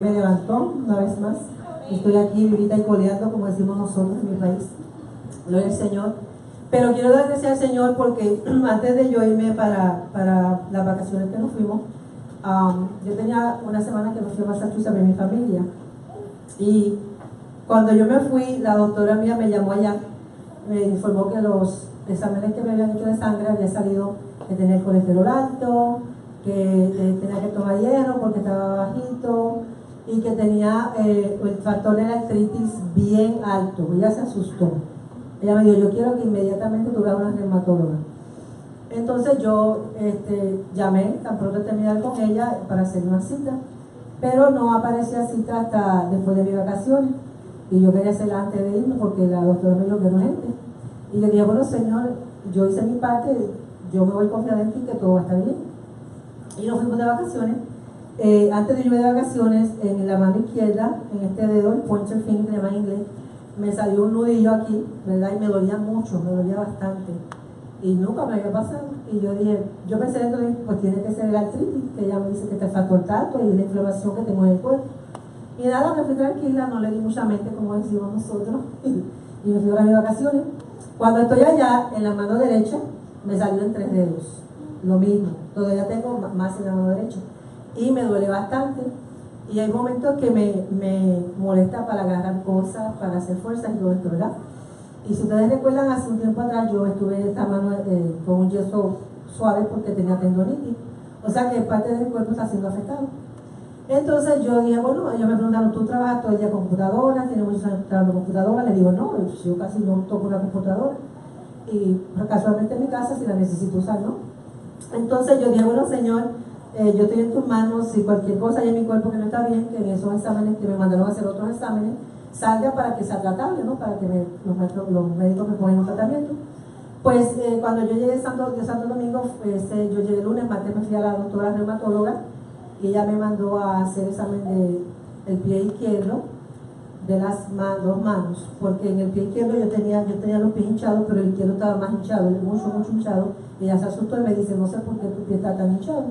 Me levantó una vez más. Estoy aquí vivita y coleando, como decimos nosotros en mi país. Gloria al Señor. Pero quiero dar gracias al Señor porque antes de yo irme para las vacaciones que nos fuimos, yo tenía una semana que me fui a Massachusetts a ver mi familia. Y cuando yo me fui, la doctora mía me llamó allá, me informó que los exámenes que me habían hecho de sangre había salido que tenía el colesterol alto, que tenía que tomar hierro porque estaba bajito, y que tenía el factor de la artritis bien alto. Ella se asustó. Ella me dijo, yo quiero que inmediatamente tú veas una reumatóloga. Entonces yo llamé, tan pronto terminar con ella para hacer una cita, pero no aparecía cita hasta después de mis vacaciones, y yo quería hacerla antes de irme porque la doctora me dijo que era urgente. Y le dije, bueno Señor, yo hice mi parte, yo me voy confiada en ti que todo va a estar bien. Y nos fuimos de vacaciones. Antes de irme de vacaciones, en la mano izquierda, en este dedo, el pointer finger, que se llama en inglés, me salió un nudillo aquí, ¿verdad? Y me dolía mucho, me dolía bastante. Y nunca me había pasado. Y yo dije, yo pensé dentro de mí, pues tiene que ser el artritis, que ella me dice que te factor tanto y la inflamación que tengo en el cuerpo. Y nada, me fui tranquila, no le di mucha mente, como decimos nosotros, y me fui a las vacaciones. Cuando estoy allá, en la mano derecha, me salió en 3 dedos. Lo mismo, todavía tengo más en la mano derecha. Y me duele bastante. Y hay momentos que me molesta para agarrar cosas, para hacer fuerza y todo esto, ¿verdad? Y si ustedes recuerdan, hace un tiempo atrás yo estuve esta mano con un yeso suave porque tenía tendonitis. O sea que parte de mi cuerpo está siendo afectado. Entonces yo dije, bueno, ellos me preguntaron, ¿tú trabajas todo el día con computadora? ¿Tienes muchos años trabajando con computadora? Le digo, no, yo casi no toco una computadora. Y casualmente en mi casa si la necesito usar, ¿no? Entonces yo dije, bueno Señor, yo estoy en tus manos, si cualquier cosa hay en mi cuerpo que no está bien, que en esos exámenes que me mandaron a hacer otros exámenes, salga para que sea tratable, ¿no? Para que los médicos me pongan un tratamiento. Pues cuando yo llegué de Santo Domingo, yo llegué el lunes, martes me fui a la doctora reumatóloga y ella me mandó a hacer examen del pie izquierdo, de las dos manos, porque en el pie izquierdo yo tenía los pies hinchados, pero el izquierdo estaba más hinchado, mucho hinchado, y ella se asustó y me dice, no sé por qué tu pie está tan hinchado.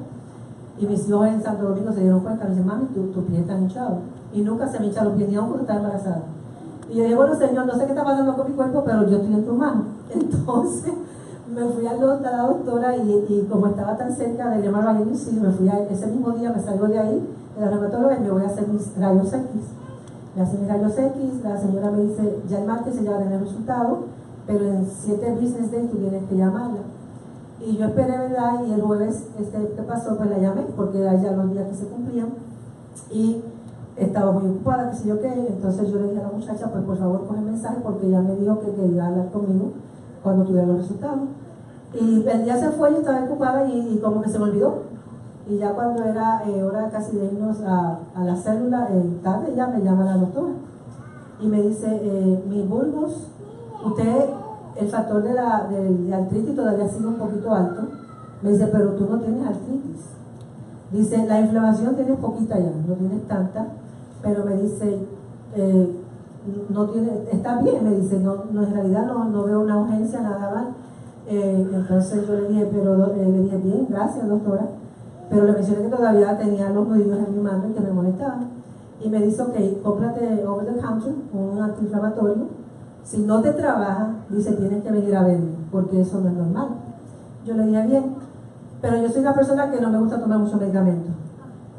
Y mis hijos en Santo Domingo se dieron cuenta, me dicen, mami, tu pie está hinchado. Y nunca se me hincha los pies, ni aún cuando estaba embarazada. Y yo dije, bueno Señor, no sé qué está pasando con mi cuerpo, pero yo estoy en tus manos. Entonces me fui a la doctora y como estaba tan cerca del MRI, me fui ese mismo día, me salgo de ahí, de la reumatóloga, y me voy a hacer mis rayos X. Me hacen mis rayos X, la señora me dice, ya el martes ella va a tener resultado, pero en 7 business days tú tienes que llamarla. Y yo esperé, ¿verdad? Y el jueves, ¿qué pasó? Pues la llamé, porque era ya los días que se cumplían, y estaba muy ocupada, qué sé yo qué. Entonces yo le dije a la muchacha, pues por favor coge el mensaje, porque ella me dijo que quería hablar conmigo cuando tuviera los resultados. Y el día se fue, yo estaba ocupada y como que se me olvidó. Y ya cuando era hora casi de irnos a la célula, tarde, ya me llama la doctora y me dice, mis bulbos, usted, el factor de artritis todavía sigue un poquito alto. Me dice, pero tú no tienes artritis. Dice, la inflamación tienes poquita ya, no tienes tanta, pero me dice, no tiene, está bien, me dice, no en realidad no veo una urgencia, nada más. Entonces yo le dije, le dije, bien, gracias doctora. Pero le mencioné que todavía tenía los nudillos en mi mano y que me molestaban. Y me dice, ok, cómprate over the counter un antiinflamatorio. Si no te trabaja, dice, tienes que venir a verme, porque eso no es normal. Yo le dije, bien, pero yo soy una persona que no me gusta tomar mucho medicamento.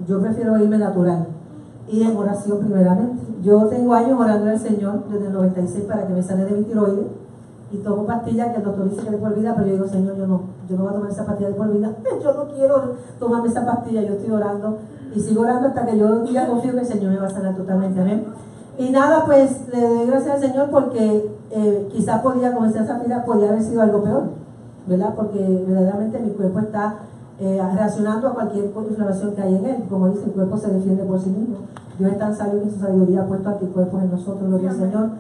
Yo prefiero irme natural y en oración primeramente. Yo tengo años orando al Señor desde el 96 para que me sane de mi tiroides. Y tomo pastillas que el doctor dice que de por vida, pero yo digo, Señor, yo no voy a tomar esa pastilla de por vida, yo no quiero tomarme esa pastilla, yo estoy orando y sigo orando hasta que yo ya confío que el Señor me va a sanar totalmente, amén. Y nada, pues le doy gracias al Señor porque quizás podía, como decía Zafira, podía haber sido algo peor, ¿verdad? Porque verdaderamente mi cuerpo está reaccionando a cualquier inflamación que hay en él. Como dice, el cuerpo se defiende por sí mismo. Dios es tan sabio que su sabiduría ha puesto anticuerpos en nosotros, gloria al Señor.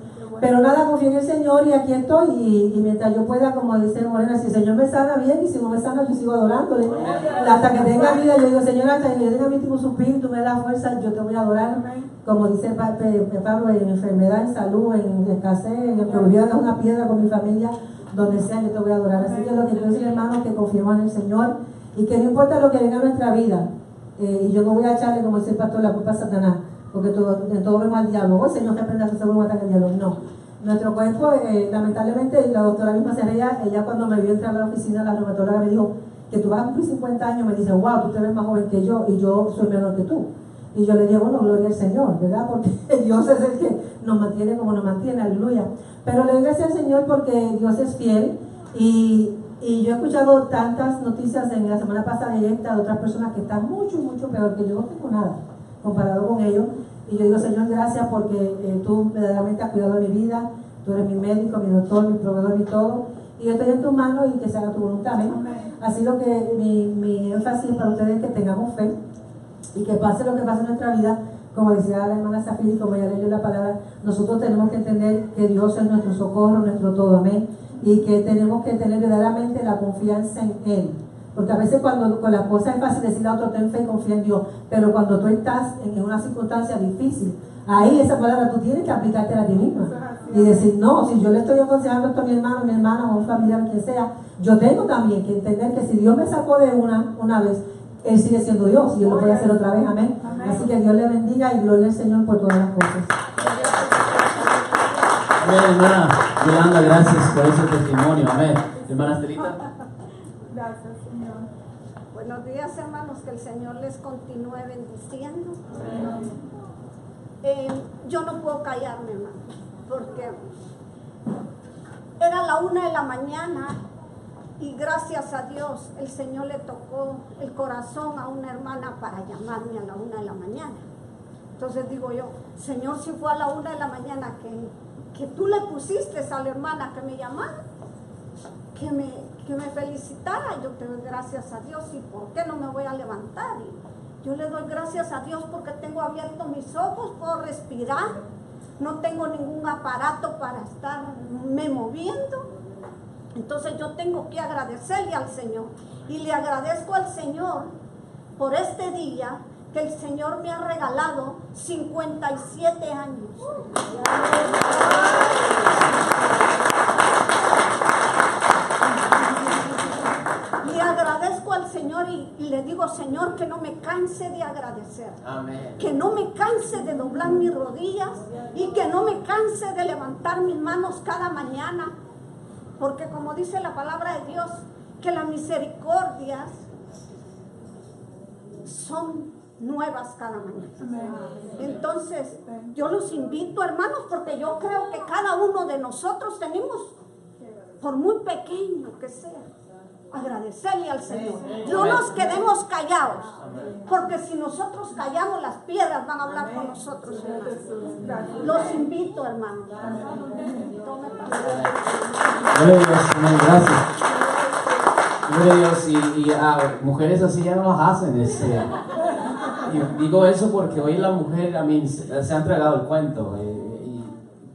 Pero nada, confío en el Señor y aquí estoy y mientras yo pueda, como dice Morena, si el Señor me sana bien y si no me sana yo sigo adorándole hasta que tenga vida. Yo digo, Señor, hasta que yo tenga mi último suspiro, tú me das fuerza, yo te voy a adorar, como dice Pablo, en enfermedad, en salud, en escasez, en que me voy a dar una piedra con mi familia, donde sea yo te voy a adorar. Así que lo que quiero decir, hermanos, que confiemos en el Señor y que no importa lo que venga a nuestra vida, y yo no voy a echarle, como dice el pastor, la culpa a Satanás, porque en todo vemos al diablo. Oh, Señor, que aprenda a hacer un ataque al diablo. No. Nuestro cuerpo, lamentablemente, la doctora misma se reía. Ella, cuando me vio entrar a la oficina, la reumatóloga me dijo que tú vas a cumplir 50 años. Me dice, wow, tú te ves más joven que yo y yo soy menor que tú. Y yo le dije, bueno, gloria al Señor, ¿verdad? Porque Dios es el que nos mantiene como nos mantiene, aleluya. Pero le doy gracias al Señor porque Dios es fiel. Y yo he escuchado tantas noticias en la semana pasada y esta de otras personas que están mucho, mucho peor, que yo no tengo nada comparado con ellos. Y yo digo, Señor, gracias porque tú verdaderamente has cuidado de mi vida. Tú eres mi médico, mi doctor, mi proveedor, mi todo. Y yo estoy en tus manos y que se haga tu voluntad. ¿eh? Así lo que mi énfasis para ustedes es que tengamos fe. Y que pase lo que pase en nuestra vida, como decía la hermana Zafiri, como ya leyó la palabra, nosotros tenemos que entender que Dios es nuestro socorro, nuestro todo, amén, y que tenemos que tener verdaderamente la confianza en Él, porque a veces cuando con las cosas es fácil decirle a otro, ten fe y confía en Dios, pero cuando tú estás en una circunstancia difícil, ahí esa palabra tú tienes que aplicártela a ti misma, y decir, no, si yo le estoy aconsejando esto a mi hermano, mi hermana o un familiar, quien sea, yo tengo también que entender que si Dios me sacó de una vez, Él sigue siendo Dios y Él lo puede hacer otra vez, amén. Así que Dios le bendiga y gloria al Señor por todas las cosas. Amén, hermana Yolanda, gracias por ese testimonio, amén. Hermana Estelita. Gracias, Señor. Buenos días, hermanos, que el Señor les continúe bendiciendo. Yo no puedo callarme, hermano, porque era la 1 de la mañana. Y gracias a Dios, el Señor le tocó el corazón a una hermana para llamarme a la 1 de la mañana. Entonces digo yo, Señor, si fue a la 1 de la mañana que tú le pusiste a la hermana que me llamara, que me felicitara, yo te doy gracias a Dios. ¿Y por qué no me voy a levantar? Y yo le doy gracias a Dios porque tengo abiertos mis ojos, puedo respirar, no tengo ningún aparato para estarme moviendo. Entonces yo tengo que agradecerle al Señor. Y le agradezco al Señor por este día que el Señor me ha regalado 57 años. Le agradezco al Señor y le digo, Señor, que no me canse de agradecer. Amén. Que no me canse de doblar mis rodillas y que no me canse de levantar mis manos cada mañana. Porque como dice la palabra de Dios, que las misericordias son nuevas cada mañana. Entonces, yo los invito, hermanos, porque yo creo que cada uno de nosotros tenemos, por muy pequeño que sea, agradecerle al Señor. No nos quedemos callados, porque si nosotros callamos, las piedras van a hablar con nosotros, hermanos. Los invito, hermanos. Gloria a Dios, amén, gracias. Gloria a Dios, y mujeres así ya no las hacen. Y digo eso porque hoy la mujer, a mí, se ha entregado el cuento. Y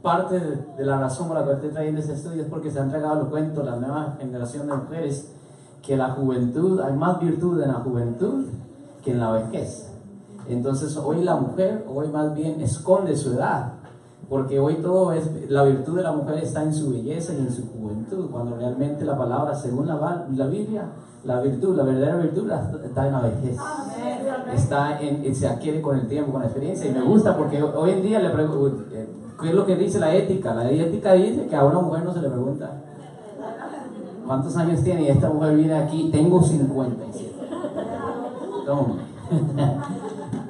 parte de la razón por la cual estoy trayendo ese estudio es porque se ha entregado el cuento la nueva generación de mujeres, que la juventud, hay más virtud en la juventud que en la vejez. Entonces hoy la mujer, hoy más bien esconde su edad, porque hoy todo es, la virtud de la mujer está en su belleza y en su juventud, cuando realmente la palabra, según la Biblia, la virtud, la verdadera virtud está en la vejez. Está se adquiere con el tiempo, con la experiencia. Y me gusta porque hoy en día le pregunto, ¿qué es lo que dice la ética? La ética dice que a una mujer no se le pregunta ¿cuántos años tiene? Y esta mujer viene aquí, tengo 57. Toma.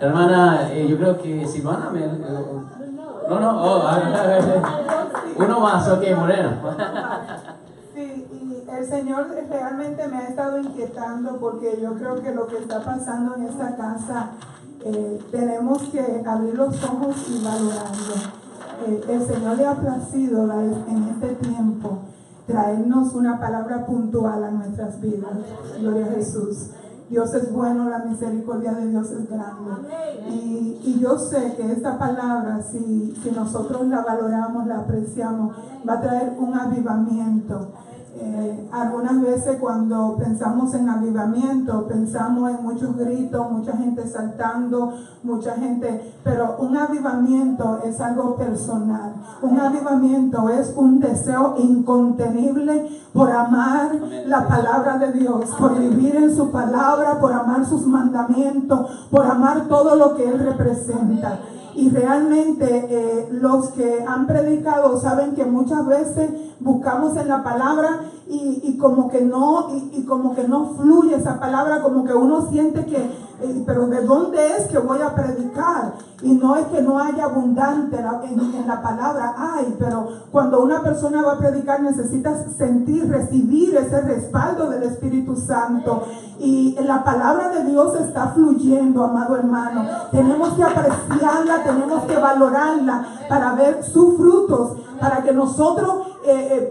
Hermana, yo creo que Silvana me... a ver. Uno más, ok, Morena. Sí, y el Señor realmente me ha estado inquietando porque yo creo que lo que está pasando en esta casa, tenemos que abrir los ojos y valorarlo. El Señor le ha placido en este tiempo traernos una palabra puntual a nuestras vidas. Gloria a Jesús. Dios es bueno, la misericordia de Dios es grande. Y yo sé que esta palabra, si nosotros la valoramos, la apreciamos, va a traer un avivamiento. Algunas veces cuando pensamos en avivamiento, pensamos en muchos gritos, mucha gente saltando, mucha gente, pero un avivamiento es algo personal. Un avivamiento es un deseo incontenible por amar la palabra de Dios, por vivir en su palabra, por amar sus mandamientos, por amar todo lo que Él representa. Y realmente los que han predicado saben que muchas veces buscamos en la palabra y como que no fluye esa palabra, como que uno siente que pero ¿de dónde es que voy a predicar? Y no es que no haya abundante en la palabra, pero cuando una persona va a predicar necesita sentir, recibir ese respaldo del Espíritu Santo. Y la palabra de Dios está fluyendo, amado hermano. Tenemos que apreciarla, tenemos que valorarla para ver sus frutos, para que nosotros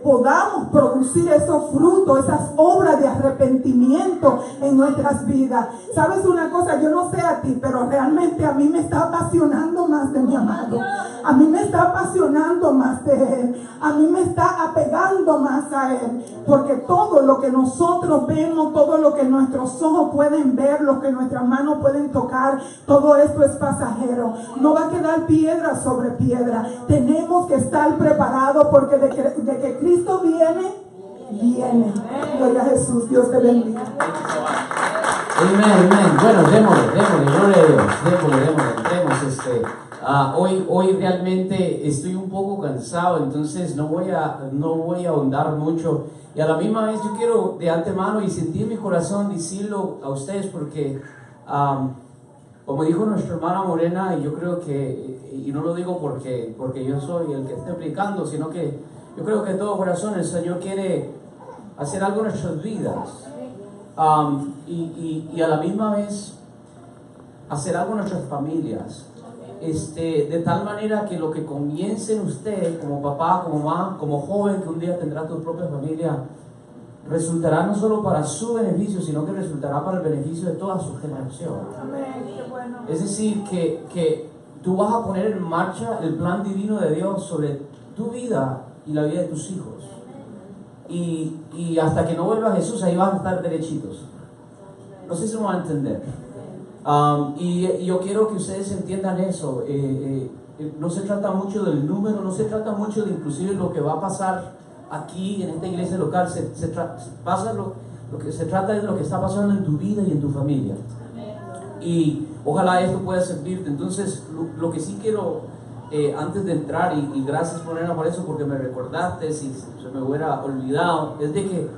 podamos producir esos frutos, esas obras de arrepentimiento en nuestras vidas. ¿Sabes una cosa? Yo no sé a ti, pero realmente a mí me está apasionando más de mi amado. A mí me está apasionando más de Él. A mí me está apegando más a Él. Porque todo lo que nosotros vemos, todo lo que nuestros ojos pueden ver, lo que nuestras manos pueden tocar, todo esto es pasajero. No va a quedar piedra sobre piedra. Tenemos que estar preparados porque de que Cristo viene. Gloria a Jesús. Dios te bendiga. Amén. Bueno, démosle, gloria a Dios, démosle. Hoy realmente estoy un poco cansado, entonces no voy a ahondar mucho. Y a la misma vez yo quiero de antemano y sentir en mi corazón decirlo a ustedes porque, como dijo nuestra hermana Morena, y yo creo que, y no lo digo porque yo soy el que esté predicando, sino que yo creo que de todo corazón el Señor quiere hacer algo en nuestras vidas. Y a la misma vez hacer algo en nuestras familias, de tal manera que lo que comience en usted como papá, como mamá, como joven que un día tendrá tu propia familia, resultará no solo para su beneficio, sino que resultará para el beneficio de toda su generación. Es decir, que tú vas a poner en marcha el plan divino de Dios sobre tu vida y la vida de tus hijos. Y hasta que no vuelva Jesús, ahí van a estar derechitos. No sé si lo van a entender. Y yo quiero que ustedes entiendan eso. No se trata mucho del número, no se trata mucho de inclusive lo que va a pasar aquí en esta iglesia local. Lo que se trata es lo que está pasando en tu vida y en tu familia. Y ojalá esto pueda servirte. Entonces, lo que sí quiero, antes de entrar, y gracias Morena por eso, porque me recordaste, si se me hubiera olvidado, es de que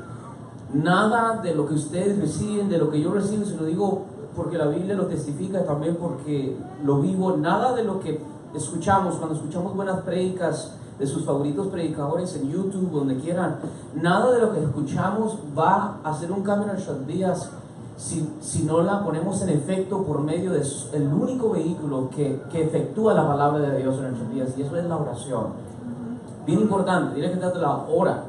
nada de lo que ustedes reciben, de lo que yo recibo, se lo digo porque la Biblia lo testifica, también porque lo vivo, nada de lo que escuchamos, cuando escuchamos buenas prédicas de sus favoritos predicadores en YouTube, donde quieran, nada de lo que escuchamos va a hacer un cambio en nuestras vidas si no la ponemos en efecto por medio del único vehículo que efectúa la palabra de Dios en nuestras vidas, y eso es la oración. Bien importante, dile que trata la hora.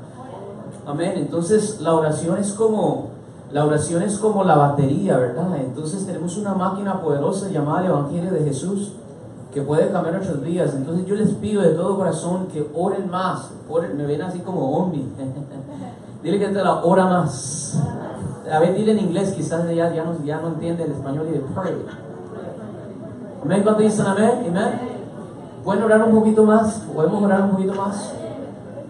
Amén. Entonces la oración es como la batería, ¿verdad? Entonces tenemos una máquina poderosa llamada el Evangelio de Jesús que puede cambiar nuestras vidas. Entonces yo les pido de todo corazón que oren más. Me ven así como zombie. Dile que te la ora más. A ver, dile en inglés, quizás ya no entiende el español y de pray. Amén. ¿Cuánto dicen amén? Amén. ¿Pueden orar un poquito más? ¿Podemos orar un poquito más?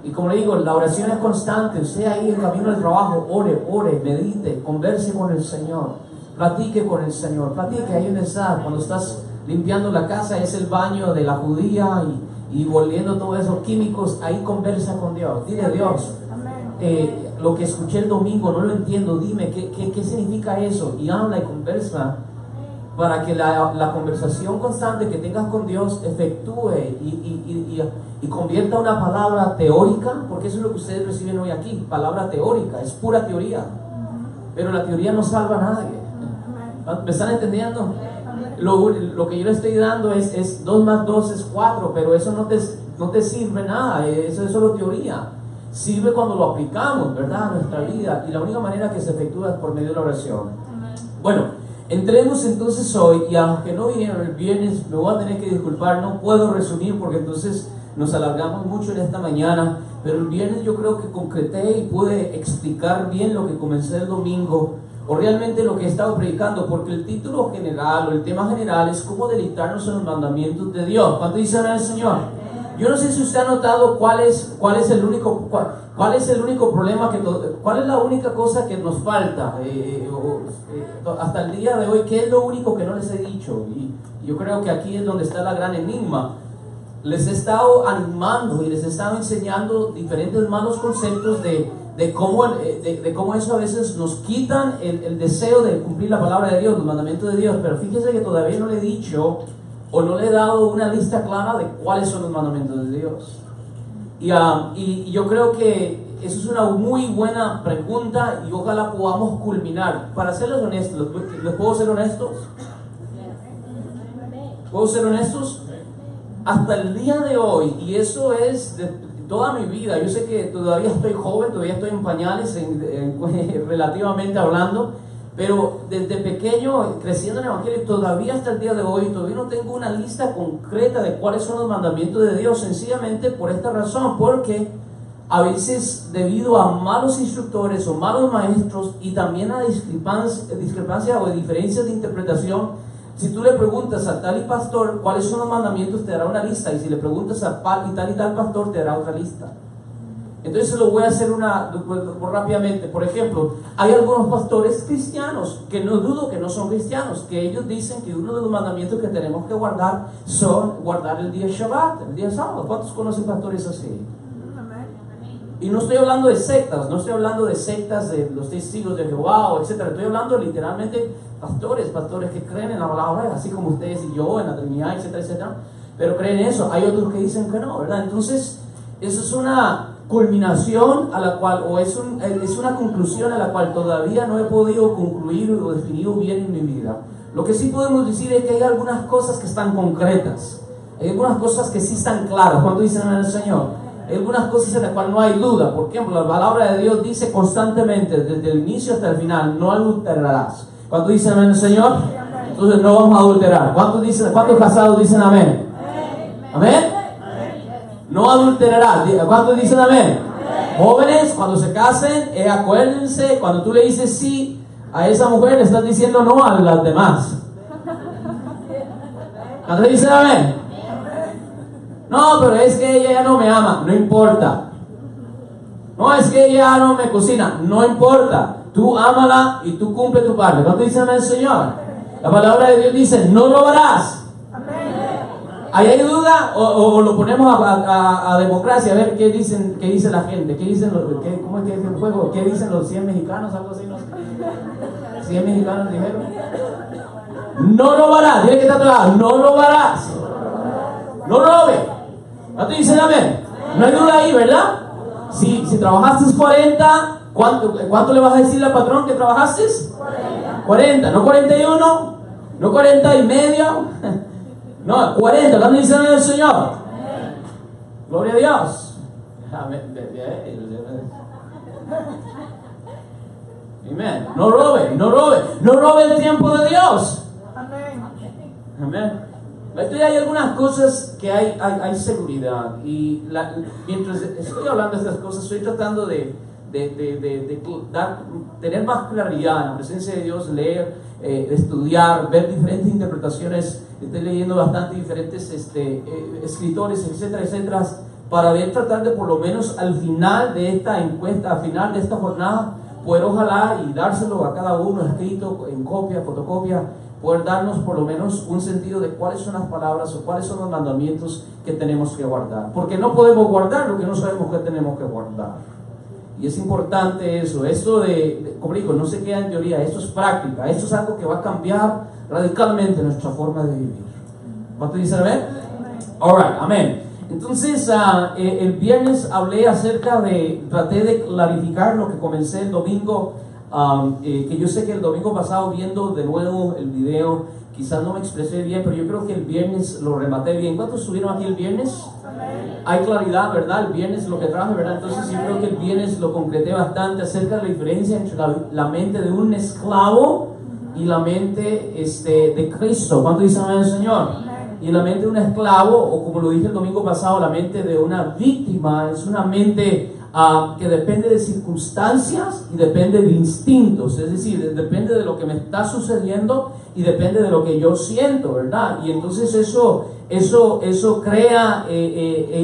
Y como le digo, la oración es constante. Usted ahí en camino del trabajo, ore, medite, converse con el Señor, platique con el Señor, platique ahí en el SAR. Cuando estás limpiando la casa, es el baño de la judía y volviendo todos esos químicos, ahí conversa con Dios. Dile, Dios, lo que escuché el domingo no lo entiendo, dime qué significa eso, y habla y conversa para que la conversación constante que tengas con Dios efectúe y convierta una palabra teórica, porque eso es lo que ustedes reciben hoy aquí, palabra teórica, es pura teoría, pero la teoría no salva a nadie. ¿Me están entendiendo? Lo que yo le estoy dando es 2 más 2 es 4, pero eso no te sirve nada, eso es solo teoría. Sirve cuando lo aplicamos, ¿verdad?, a nuestra vida, y la única manera que se efectúa es por medio de la oración. Bueno, entremos entonces hoy, y a los que no vinieron el viernes, me voy a tener que disculpar, no puedo resumir porque entonces nos alargamos mucho en esta mañana, pero el viernes yo creo que concreté y pude explicar bien lo que comencé el domingo, o realmente lo que he estado predicando, porque el título general o el tema general es cómo deleitarnos en los mandamientos de Dios. ¿Cuánto dicen al Señor? Yo no sé si usted ha notado cuál es el único problema, cuál es la única cosa que nos falta hasta el día de hoy. ¿Qué es lo único que no les he dicho? Y yo creo que aquí es donde está la gran enigma. Les he estado animando y les he estado enseñando diferentes malos conceptos de cómo eso a veces nos quitan el deseo de cumplir la palabra de Dios, los mandamientos de Dios. Pero fíjese que todavía no le he dicho o no le he dado una lista clara de cuáles son los mandamientos de Dios. Y yo creo que eso es una muy buena pregunta y ojalá podamos culminar. Para serles honestos, ¿les puedo ser honestos? ¿Puedo ser honestos? Hasta el día de hoy, y eso es de toda mi vida, yo sé que todavía estoy joven, todavía estoy en pañales relativamente hablando, pero desde pequeño, creciendo en el Evangelio, todavía hasta el día de hoy, todavía no tengo una lista concreta de cuáles son los mandamientos de Dios, sencillamente por esta razón, porque a veces debido a malos instructores o malos maestros y también a discrepancia o diferencias de interpretación, si tú le preguntas a tal y pastor cuáles son los mandamientos, te dará una lista, y si le preguntas a tal y tal pastor, te dará otra lista. Entonces lo voy a hacer rápidamente. Por ejemplo, hay algunos pastores cristianos que no dudo que no son cristianos, que ellos dicen que uno de los mandamientos que tenemos que guardar son guardar el día Shabbat, el día sábado. ¿Cuántos conocen pastores así? Y no estoy hablando de sectas, no estoy hablando de sectas de los testigos de Jehová o etcétera. Estoy hablando literalmente pastores que creen en la palabra, así como ustedes y yo, en la Trinidad, etcétera, etcétera. Pero creen eso. Hay otros que dicen que no, ¿verdad? Entonces, eso es una culminación a la cual, o es una conclusión a la cual todavía no he podido concluir o definir bien en mi vida. Lo que sí podemos decir es que hay algunas cosas que están concretas, hay algunas cosas que sí están claras. ¿Cuánto dicen amén al Señor? Hay algunas cosas en las cuales no hay duda. Por ejemplo, la palabra de Dios dice constantemente, desde el inicio hasta el final, no adulterarás. ¿Cuánto dicen amén al Señor? Entonces no vamos a adulterar. ¿Cuántos casados dicen amén? ¿Amén? No adulterarás. ¿Cuántos dicen amén? Jóvenes, cuando se casen, acuérdense, cuando tú le dices sí a esa mujer, le estás diciendo no a las demás. ¿Cuántos dicen amén? No, pero es que ella ya no me ama. No importa. No, es que ella ya no me cocina. No importa. Tú ámala y tú cumple tu parte. ¿Cuánto dice amén, Señor? La palabra de Dios dice, no robarás. ¿Ahí hay duda? ¿O lo ponemos a democracia? A ver qué dice la gente. ¿Cómo es que es el juego? ¿Qué dicen los 100 mexicanos? Algo así, no sé. 100 mexicanos dijeron. No robarás. Dile que está a tu lado. No robarás. No robe. ¿Cuánto dicen amén? No hay duda ahí, ¿verdad? Si trabajaste 40, ¿cuánto le vas a decir al patrón que trabajaste? 40, no 41, no 40 y medio, no, 40. ¿Cuánto dicen amén al Señor? Gloria a Dios. Amén. No robe el tiempo de Dios. Amén. Entonces hay algunas cosas que hay seguridad, y mientras estoy hablando de estas cosas estoy tratando de tener más claridad en la presencia de Dios, leer, estudiar, ver diferentes interpretaciones. Estoy leyendo bastante diferentes escritores, etcétera, etcétera, para tratar de por lo menos al final de esta encuesta, al final de esta jornada, poder ojalá y dárselo a cada uno escrito, en copia, fotocopia, poder darnos por lo menos un sentido de cuáles son las palabras o cuáles son los mandamientos que tenemos que guardar. Porque no podemos guardar lo que no sabemos que tenemos que guardar. Y es importante eso. Esto como digo, no se queda en teoría, esto es práctica. Esto es algo que va a cambiar radicalmente nuestra forma de vivir. ¿Cuánto dicen amén? Alright, amén. Entonces, el viernes traté de clarificar lo que comencé el domingo. Que yo sé que el domingo pasado, viendo de nuevo el video, quizás no me expresé bien, pero yo creo que el viernes lo rematé bien. ¿Cuántos estuvieron aquí el viernes? Hay claridad, ¿verdad? El viernes lo que traje, ¿verdad? Entonces yo creo que el viernes lo concreté bastante acerca de la diferencia entre la mente de un esclavo y la mente de Cristo. ¿Cuánto dicen amén, Señor? Y la mente de un esclavo, o como lo dije el domingo pasado, la mente de una víctima, es una mente que depende de circunstancias y depende de instintos, es decir, depende de lo que me está sucediendo y depende de lo que yo siento, ¿verdad? Y entonces eso crea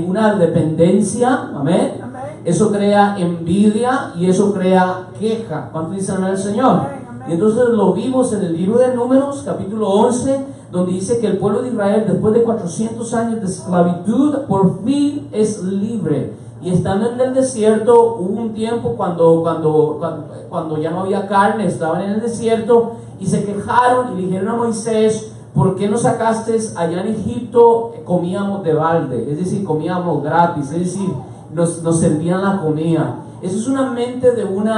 una dependencia, amén. Eso crea envidia y eso crea queja. ¿Cuánto dicen al Señor? Y entonces lo vimos en el libro de Números, capítulo 11, donde dice que el pueblo de Israel, después de 400 años de esclavitud, por fin es libre. Y estando en el desierto, hubo un tiempo cuando ya no había carne, estaban en el desierto y se quejaron y le dijeron a Moisés: ¿por qué nos sacaste allá en Egipto? Comíamos de balde, es decir, comíamos gratis, es decir, nos servían la comida. Eso es una mente de un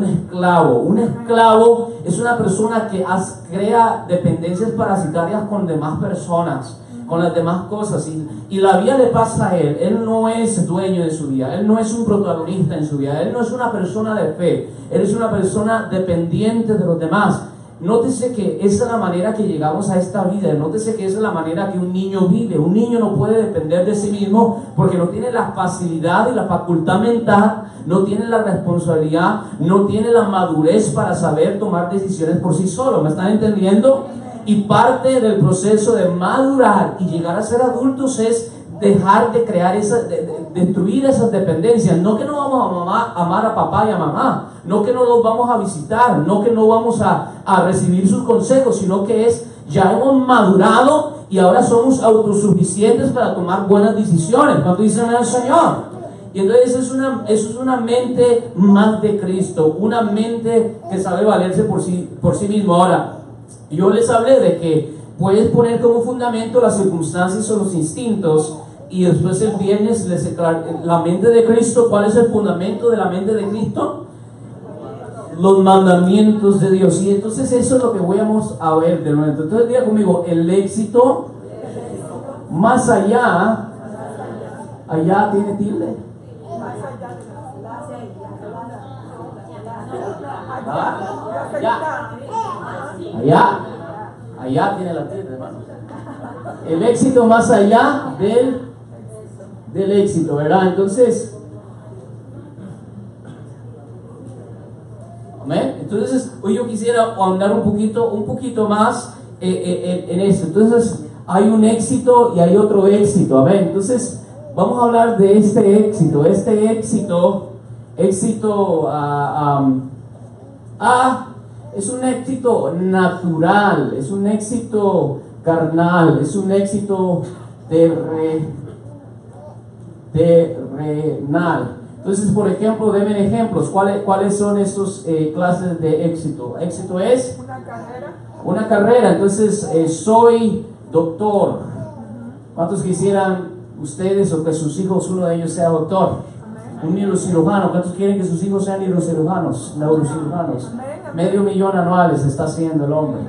esclavo. Un esclavo es una persona que crea dependencias parasitarias con demás personas, con las demás cosas, y la vida le pasa a él. Él no es dueño de su vida, él no es un protagonista en su vida, él no es una persona de fe, él es una persona dependiente de los demás. Nótese que esa es la manera que llegamos a esta vida, nótese que esa es la manera que un niño vive. Un niño no puede depender de sí mismo porque no tiene la facilidad y la facultad mental, no tiene la responsabilidad, no tiene la madurez para saber tomar decisiones por sí solo. ¿Me están entendiendo? Y parte del proceso de madurar y llegar a ser adultos es dejar de crear destruir esas dependencias. No que no vamos a amar a papá y a mamá, no que no los vamos a visitar, no que no vamos a recibir sus consejos, sino que ya hemos madurado y ahora somos autosuficientes para tomar buenas decisiones. ¿Cuánto dicen al Señor? Y entonces eso es una mente más de Cristo, una mente que sabe valerse por sí mismo. Ahora, yo les hablé de que puedes poner como fundamento las circunstancias o los instintos, y después el viernes la mente de Cristo. ¿Cuál es el fundamento de la mente de Cristo? Los mandamientos de Dios. Y entonces eso es lo que vamos a ver de nuevo. Entonces diga conmigo: el éxito más allá tiene tilde. Allá tiene la tilde, hermano. El éxito más allá del éxito, ¿verdad? Entonces, amén. Entonces, hoy yo quisiera ahondar un poquito más en esto. Entonces, hay un éxito y hay otro éxito, amén. Entonces, vamos a hablar de este éxito. Este éxito es un éxito natural, es un éxito carnal, es un éxito terrenal. Entonces, por ejemplo, denme ejemplos. ¿Cuáles son estos clases de éxito? Éxito es una carrera. Entonces, soy doctor. ¿Cuántos quisieran ustedes o que sus hijos, uno de ellos, sea doctor? Un neurocirujano. ¿Cuántos quieren que sus hijos sean neurocirujanos? $500,000 anuales está haciendo el hombre.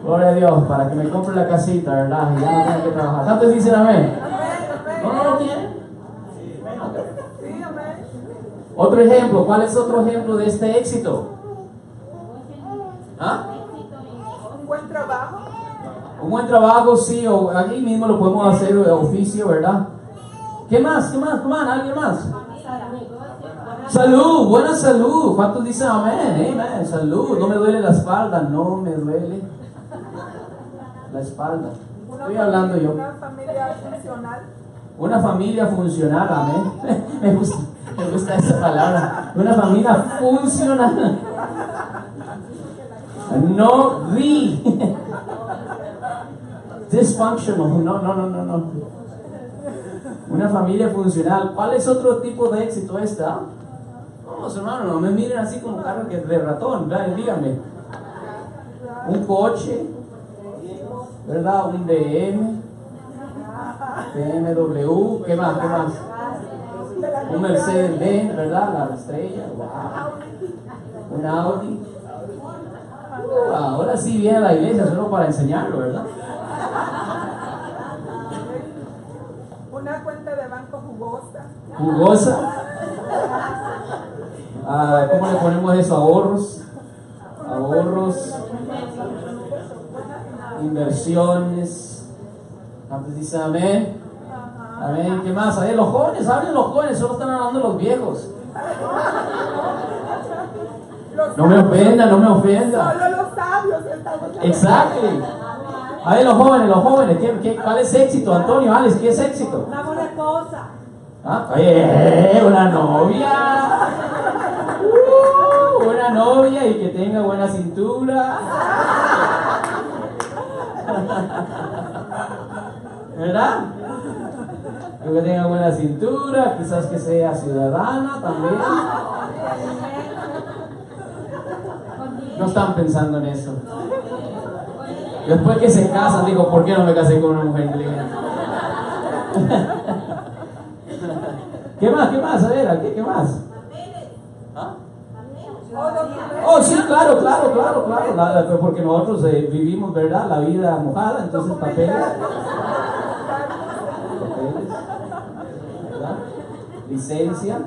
Gloria a Dios, para que me compre la casita, ¿verdad? Y ya no tenga que trabajar. ¿Cuántos dicen amén? ¿No lo quieren? Otro ejemplo. ¿Cuál es otro ejemplo de este éxito? ¿Ah? Un buen trabajo. Un buen trabajo, sí, o aquí mismo lo podemos hacer de oficio, ¿verdad? ¿Qué más? ¿Alguien más? Salud, buena salud. ¿Cuántos dicen amén? Amén. Salud. No me duele la espalda. No me duele la espalda. Estoy hablando yo. Una familia funcional. Una familia funcional, amén. Me gusta esa palabra. Una familia funcional. No dysfunctional. No. Una familia funcional. ¿Cuál es otro tipo de éxito esta? Vamos, hermano, no me miren así como carro que de ratón, ¿verdad? Díganme. Un coche, ¿verdad? Un BMW, ¿qué más? Un Mercedes-Benz, ¿verdad? La estrella, wow. Un Audi. Ahora sí viene a la iglesia solo para enseñarlo, ¿verdad? Una cuenta de banco jugosa. ¿Jugosa? ¿Cómo le ponemos eso? Ahorros, inversiones. Antes dice amén. Amén. ¿Qué más? A ver, los jóvenes, hablen los jóvenes, solo están hablando los viejos. No me ofenda, no me ofenda. Solo los sabios estamos hablando. Exacto. A ver, los jóvenes, ¿cuál es éxito? Antonio, Alex, ¿qué es éxito? Una buena cosa. ¿Ah? Una novia. Una novia y que tenga buena cintura. ¿Verdad? Que tenga buena cintura, quizás que sea ciudadana también. No están pensando en eso. Después que se casan, digo, ¿por qué no me casé con una mujer inteligente? ¿Qué más? A ver, ¿qué más? ¿Ah? Oh, sí, claro, porque nosotros vivimos, ¿verdad? La vida mojada, entonces papeles. ¿Verdad? Licencia,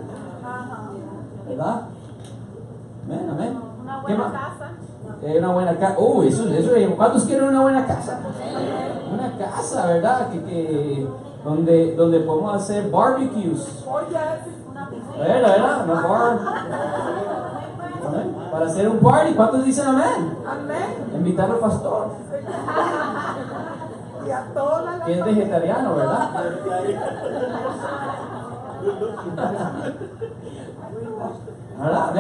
¿verdad? Amén. ¿Qué más? Una buena casa. Eso, ¿cuántos quieren una buena casa? Una casa, ¿verdad? Donde podemos hacer barbecues. ¿Verdad? Una bar. ¿Amén? Para hacer un party. ¿Cuántos dicen amén? Amén. Invitar al pastor. Y a todas las Que es vegetariano, ¿verdad? ¿Verdad?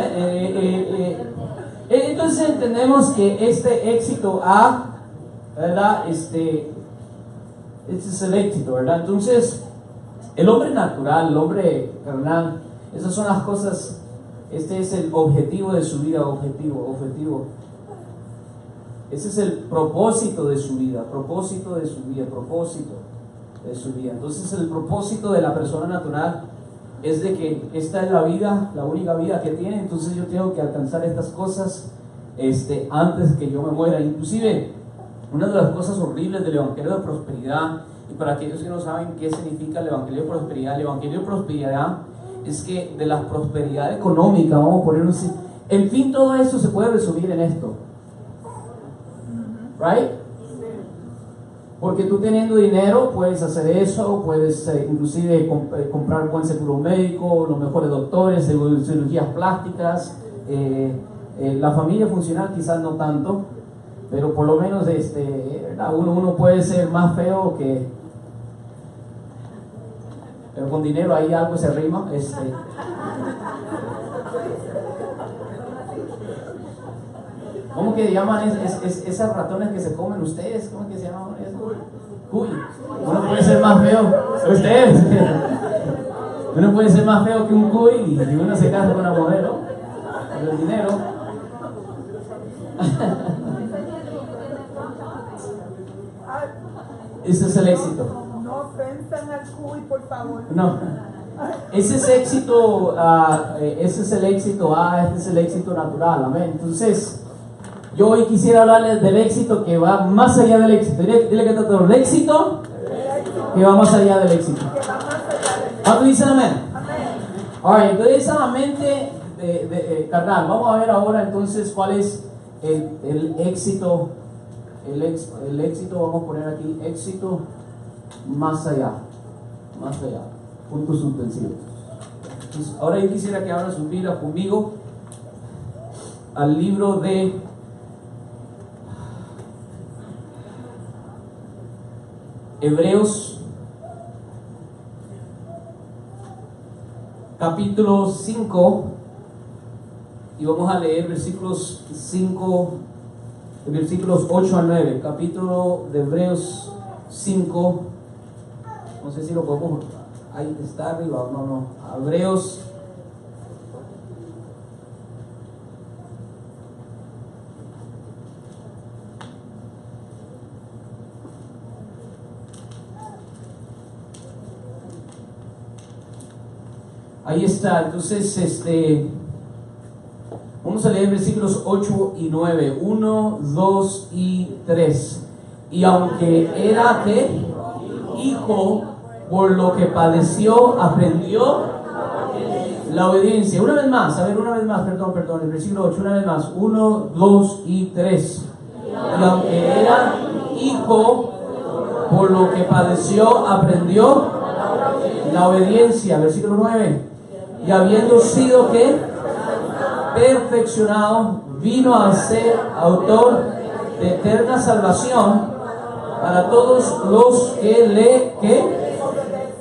Entonces entendemos que este éxito ¿verdad? Este es el éxito, ¿verdad? Entonces, el hombre natural, el hombre carnal, esas son las cosas, este es el objetivo de su vida, objetivo. Ese es el propósito de su vida. Entonces, el propósito de la persona natural es de que esta es la vida, la única vida que tiene, entonces yo tengo que alcanzar estas cosas antes que yo me muera. Inclusive, una de las cosas horribles del Evangelio de Prosperidad, y para aquellos que no saben qué significa el Evangelio de Prosperidad es que de la prosperidad económica, vamos a ponerlo así, en fin, todo esto se puede resumir en esto, ¿right? Porque tú teniendo dinero puedes hacer eso, puedes inclusive comprar buen seguro médico, los mejores doctores, cirugías plásticas, la familia funcional quizás no tanto, pero por lo menos uno puede ser más feo que... Pero con dinero ahí algo se arrima. ¿Cómo que llaman esas ratones que se comen ustedes? ¿Cómo que se llaman eso? Cuy. Uno puede ser más feo. Ustedes. Uno puede ser más feo que un cuy y uno se casa con una modelo. Con el dinero. Ese es el éxito. No ofensan al cuy, por favor. No. Ese es éxito, ese es el éxito este es el éxito natural, amén. Entonces, yo hoy quisiera hablarles del éxito que va más allá del éxito. Dile que está todo el éxito que va más allá del éxito. ¿Cuántos dicen amén? Alright, entonces esa mente carnal. Vamos a ver ahora entonces cuál es el éxito. El éxito, vamos a poner aquí, éxito más allá. Puntos suspensivos. Entonces, ahora yo quisiera que abran sus Biblias conmigo al libro de Hebreos, capítulo 5, y vamos a leer versículos 8 a 9, capítulo de Hebreos 5, no sé si lo podemos, ahí está arriba, no, Hebreos ahí está. Entonces vamos a leer versículos 8 y 9, 1, 2 y 3. Y aunque era hijo, por lo que padeció, aprendió la obediencia. Una vez más, perdón, el versículo 8, una vez más, 1, 2 y 3. Y aunque era hijo, por lo que padeció, aprendió la obediencia, versículo 9. Y habiendo sido que perfeccionado, vino a ser autor de eterna salvación para todos los que le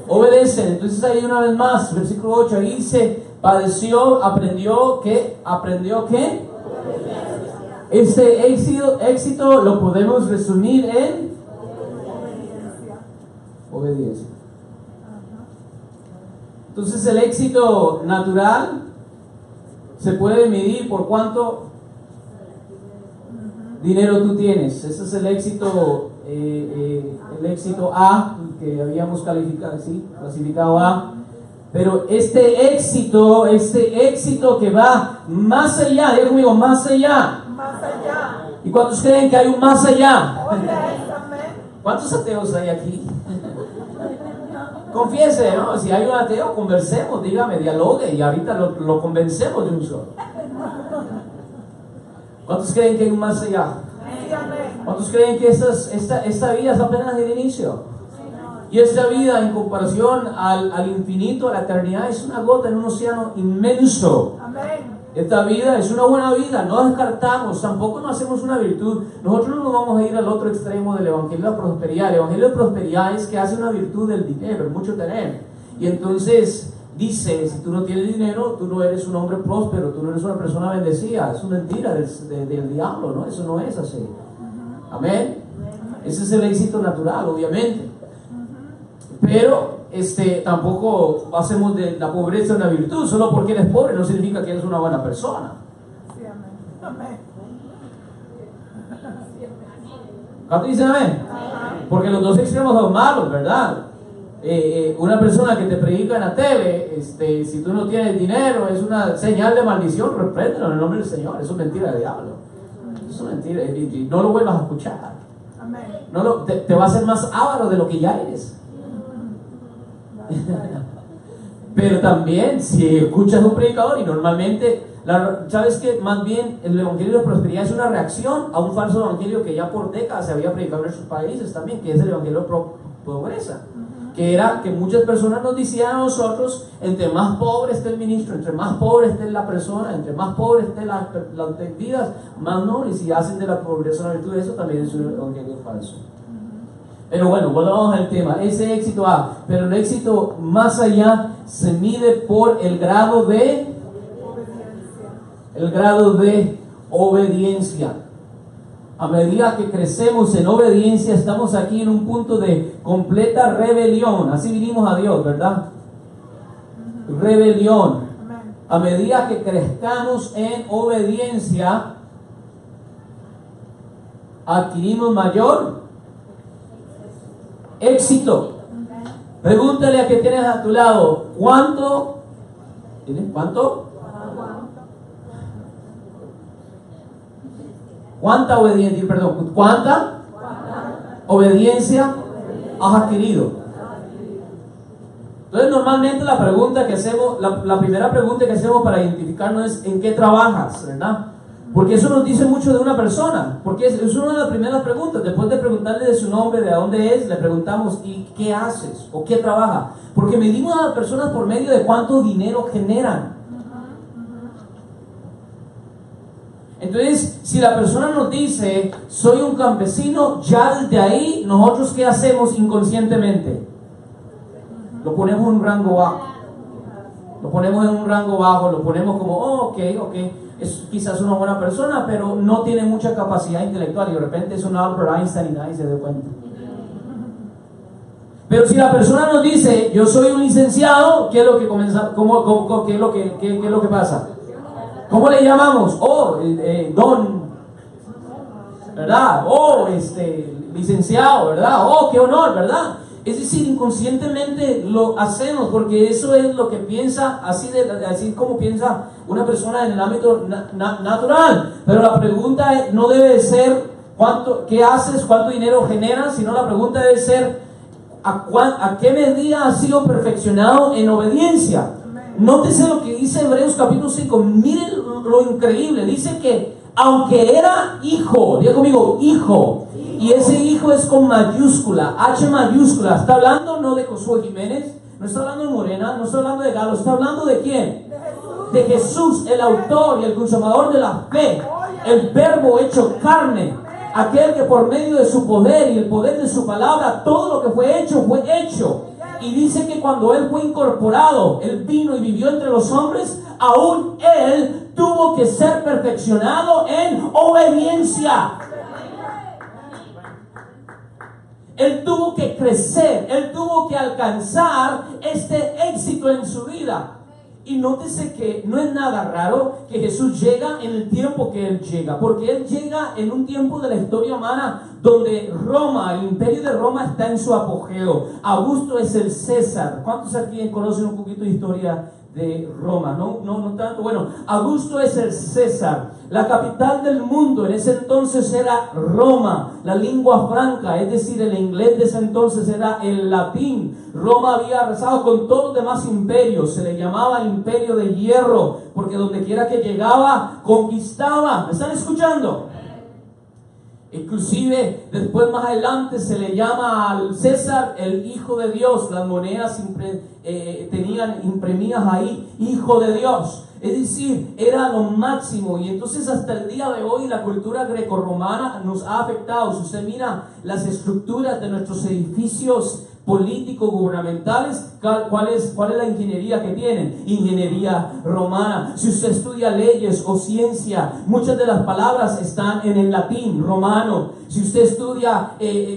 obedecen. Entonces ahí una vez más, versículo 8, ahí dice, padeció, aprendió que este éxito lo podemos resumir en obediencia. Entonces el éxito natural se puede medir por cuánto dinero tú tienes. Ese es el éxito A que habíamos clasificado A. Pero este éxito que va más allá, diga conmigo, más allá. Más allá. ¿Y cuántos creen que hay un más allá? Oye, amén. ¿Cuántos ateos hay aquí? Confiese, ¿no? Si hay un ateo, conversemos, dígame, dialogue y ahorita lo convencemos de un solo. ¿Cuántos creen que hay un más allá? ¿Cuántos creen que esta vida es apenas el inicio? Y esta vida en comparación al infinito, a la eternidad, es una gota en un océano inmenso. Amén. Esta vida es una buena vida, no descartamos, tampoco no hacemos una virtud. Nosotros no nos vamos a ir al otro extremo del evangelio de la prosperidad. El evangelio de prosperidad es que hace una virtud del dinero, el mucho tener. Y entonces dice, si tú no tienes dinero, tú no eres un hombre próspero, tú no eres una persona bendecida. Es una mentira del diablo, ¿no? Eso no es así. Amén. Ese es el éxito natural, obviamente. Pero tampoco hacemos de la pobreza una virtud. Solo porque eres pobre no significa que eres una buena persona. Sí, amén. Amén. ¿Cuánto dicen amén? Porque los dos extremos son malos, ¿verdad? Una persona que te predica en la tele, si tú no tienes dinero, es una señal de maldición. Repréndelo en el nombre del Señor. Eso es mentira del diablo. Eso es mentira. Y no lo vuelvas a escuchar. Amén. Te va a hacer más avaro de lo que ya eres. Pero también si escuchas a un predicador y normalmente sabes que más bien el evangelio de prosperidad es una reacción a un falso evangelio que ya por décadas se había predicado en nuestros países también, que es el evangelio de pobreza, que era que muchas personas nos decían a nosotros: entre más pobre esté el ministro, entre más pobre esté la persona, entre más pobre esté las vidas, más nobles, y hacen de la pobreza una virtud. Eso también es un evangelio falso. Pero bueno, volvamos al tema. Ese éxito A, pero el éxito más allá se mide por el grado de obediencia. A medida que crecemos en obediencia, estamos aquí en un punto de completa rebelión. Así vinimos a Dios, ¿verdad? Rebelión. A medida que crezcamos en obediencia, adquirimos mayor éxito. Pregúntale a que tienes a tu lado: ¿cuánto? ¿Tienes cuánto? ¿Cuánta obediencia? Perdón, ¿cuánta obediencia has adquirido? Entonces, normalmente la pregunta que hacemos, la primera pregunta que hacemos para identificarnos es: ¿en qué trabajas? ¿Verdad? Porque eso nos dice mucho de una persona, porque es una de las primeras preguntas. Después de preguntarle de su nombre, de dónde es, le preguntamos: ¿y qué haces? ¿O qué trabaja? Porque medimos a las personas por medio de cuánto dinero generan. Entonces, si la persona nos dice: soy un campesino, ya desde ahí, nosotros ¿qué hacemos inconscientemente? Lo ponemos en un rango bajo. Lo ponemos en un rango bajo, lo ponemos como: ok. Es quizás una buena persona, pero no tiene mucha capacidad intelectual, y de repente es un Albert Einstein y nadie se da cuenta. Pero si la persona nos dice: yo soy un licenciado, ¿qué es lo que comienza? ¿Qué es lo que pasa? ¿Cómo le llamamos? Don, ¿verdad? Licenciado, ¿verdad? ¡Qué honor!, ¿verdad? Es decir, inconscientemente lo hacemos porque eso es lo que piensa, así como piensa una persona en el ámbito natural. Pero la pregunta no debe ser qué haces, cuánto dinero generas, sino la pregunta debe ser: ¿a qué medida has sido perfeccionado en obediencia? Nótese lo que dice Hebreos capítulo 5. Miren lo increíble. Dice que aunque era hijo, diga conmigo, hijo, Y ese hijo es con mayúscula, H mayúscula. Está hablando no de Josué Jiménez, no está hablando de Morena, no está hablando de Galo, está hablando de quién? De Jesús, el autor y el consumador de la fe, el verbo hecho carne, aquel que por medio de su poder y el poder de su palabra, todo lo que fue hecho. Y dice que cuando él fue incorporado, él vino y vivió entre los hombres, aún él tuvo que ser perfeccionado en obediencia. Él tuvo que crecer, él tuvo que alcanzar este éxito en su vida. Y nótese que no es nada raro que Jesús llega en el tiempo que Él llega, porque Él llega en un tiempo de la historia humana donde Roma, el imperio de Roma está en su apogeo. Augusto es el César. ¿Cuántos aquí conocen un poquito de historia de Roma? No tanto. Bueno, Augusto es el César. La capital del mundo en ese entonces era Roma. La lengua franca, es decir, el inglés de ese entonces era el latín. Roma había arrasado con todos los demás imperios. Se le llamaba imperio de hierro, porque donde quiera que llegaba, conquistaba. ¿Me están escuchando? Inclusive después más adelante se le llama al César el Hijo de Dios. Las monedas tenían imprimidas ahí Hijo de Dios, es decir, era lo máximo. Y entonces hasta el día de hoy la cultura grecorromana nos ha afectado. Si usted mira las estructuras de nuestros edificios políticos gubernamentales, ¿cuál es la ingeniería que tienen? Ingeniería romana. Si usted estudia leyes o ciencia, muchas de las palabras están en el latín romano. Si usted estudia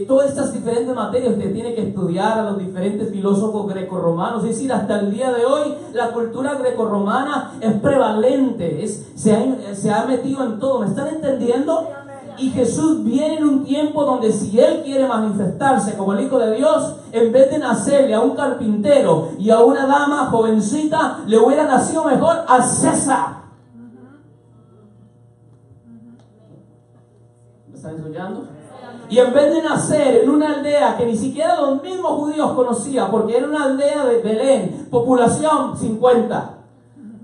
todas estas diferentes materias, usted tiene que estudiar a los diferentes filósofos grecorromanos. Es decir, hasta el día de hoy la cultura grecorromana es prevalente, se ha metido en todo. ¿Me están entendiendo? Y Jesús viene en un tiempo donde si Él quiere manifestarse como el Hijo de Dios, en vez de nacerle a un carpintero y a una dama jovencita, le hubiera nacido mejor a César. ¿Me están escuchando? Y en vez de nacer en una aldea que ni siquiera los mismos judíos conocían, porque era una aldea de Belén, población 50,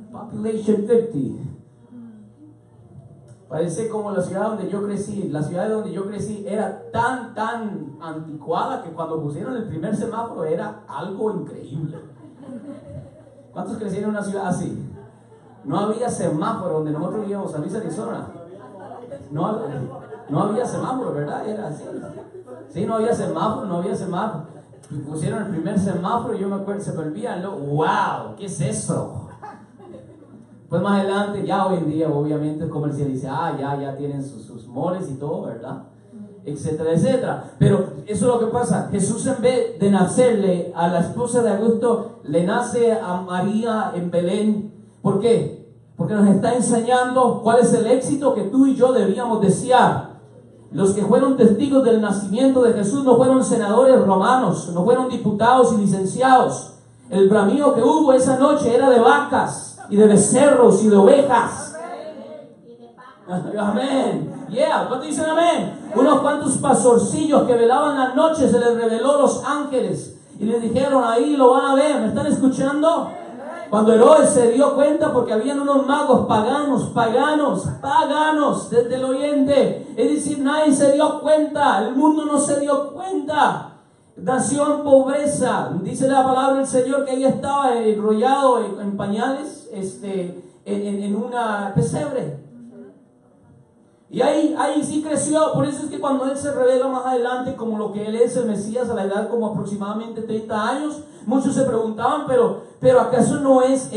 population 50. Parece como la ciudad donde yo crecí. La ciudad donde yo crecí era tan anticuada que cuando pusieron el primer semáforo era algo increíble. ¿Cuántos crecieron en una ciudad así? No había semáforo donde nosotros vivíamos, San Luis, Arizona. No había semáforo, ¿verdad? Era así. Sí, no había semáforo. Pusieron el primer semáforo y yo me acuerdo, se me olvidan, ¡wow! ¿Qué es eso? Pues más adelante, ya hoy en día, obviamente, comercializa, ya tienen sus moles y todo, ¿verdad? Etcétera, etcétera. Pero eso es lo que pasa. Jesús, en vez de nacerle a la esposa de Augusto, le nace a María en Belén. ¿Por qué? Porque nos está enseñando cuál es el éxito que tú y yo deberíamos desear. Los que fueron testigos del nacimiento de Jesús no fueron senadores romanos, no fueron diputados y licenciados. El bramido que hubo esa noche era de vacas y de becerros y de ovejas. Amén. ¿Cuántos dicen amén? Unos cuantos pastorcillos que velaban la noche, se les reveló los ángeles y les dijeron, ahí lo van a ver. ¿Me están escuchando? Cuando Herodes se dio cuenta, porque habían unos magos paganos desde el oriente, es decir, nadie se dio cuenta, el mundo no se dio cuenta. Nació en pobreza. Dice la palabra del Señor que ella estaba enrollado en pañales, en una pesebre. Y ahí sí creció. Por eso es que cuando Él se revela más adelante como lo que Él es, el Mesías, a la edad como aproximadamente 30 años, muchos se preguntaban, pero ¿acaso no es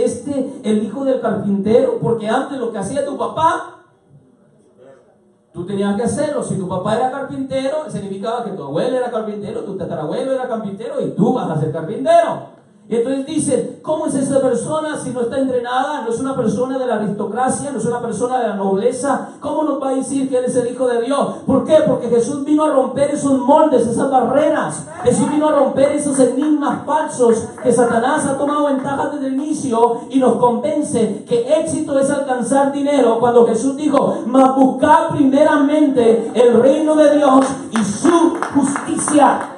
el hijo del carpintero? Porque antes lo que hacía tu papá, tú tenías que hacerlo. Si tu papá era carpintero, significaba que tu abuelo era carpintero, tu tatarabuelo era carpintero y tú vas a ser carpintero. Y entonces dicen, ¿cómo es esa persona si no está entrenada? No es una persona de la aristocracia, no es una persona de la nobleza. ¿Cómo nos va a decir que Él es el Hijo de Dios? ¿Por qué? Porque Jesús vino a romper esos moldes, esas barreras. Jesús vino a romper esos enigmas falsos que Satanás ha tomado ventaja desde el inicio y nos convence que éxito es alcanzar dinero, cuando Jesús dijo, mas buscad primeramente el reino de Dios y su justicia.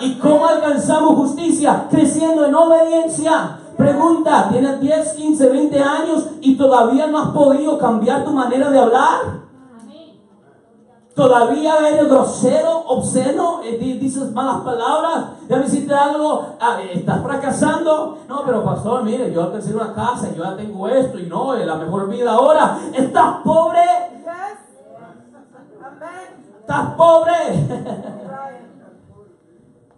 ¿Y cómo alcanzamos justicia? Creciendo en obediencia. Pregunta, ¿tienes 10, 15, 20 años y todavía no has podido cambiar tu manera de hablar? Todavía eres grosero, obsceno, dices malas palabras. Déjame decirte algo, estás fracasando. No, pero pastor, mire, yo alcancé una casa y yo ya tengo esto y no, es la mejor vida ahora. Estás pobre. Estás pobre.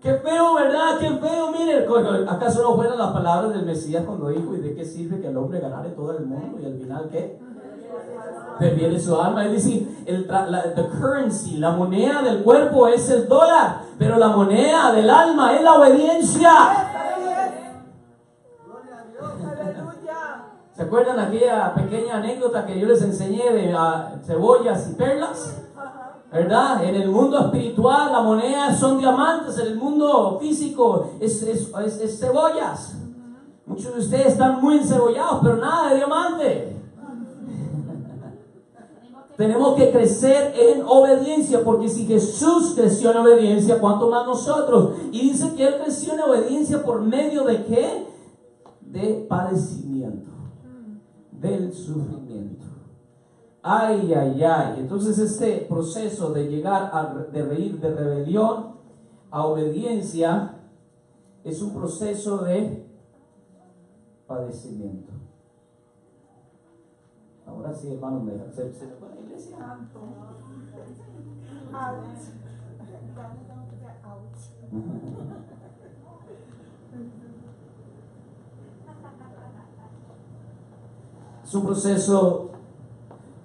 Qué feo, ¿verdad? Qué feo, mire. ¿Acaso no fueron las palabras del Mesías cuando dijo: ¿y de qué sirve que el hombre ganare todo el mundo y al final qué? Perdiere su alma. Es decir, the currency, la moneda del cuerpo es el dólar, pero la moneda del alma es la obediencia. ¿Se acuerdan aquella pequeña anécdota que yo les enseñé de cebollas y perlas? ¿Verdad? En el mundo espiritual la moneda son diamantes, en el mundo físico es cebollas. Muchos de ustedes están muy encebollados, pero nada de diamante. Tenemos que crecer en obediencia, porque si Jesús creció en obediencia, ¿cuánto más nosotros? Y dice que Él creció en obediencia por medio de ¿qué? De padecimiento, del sufrimiento. Ay, ay, ay. Entonces este proceso de llegar de rebelión a obediencia es un proceso de padecimiento. Ahora sí, hermano, se me fue la iglesia. Es un proceso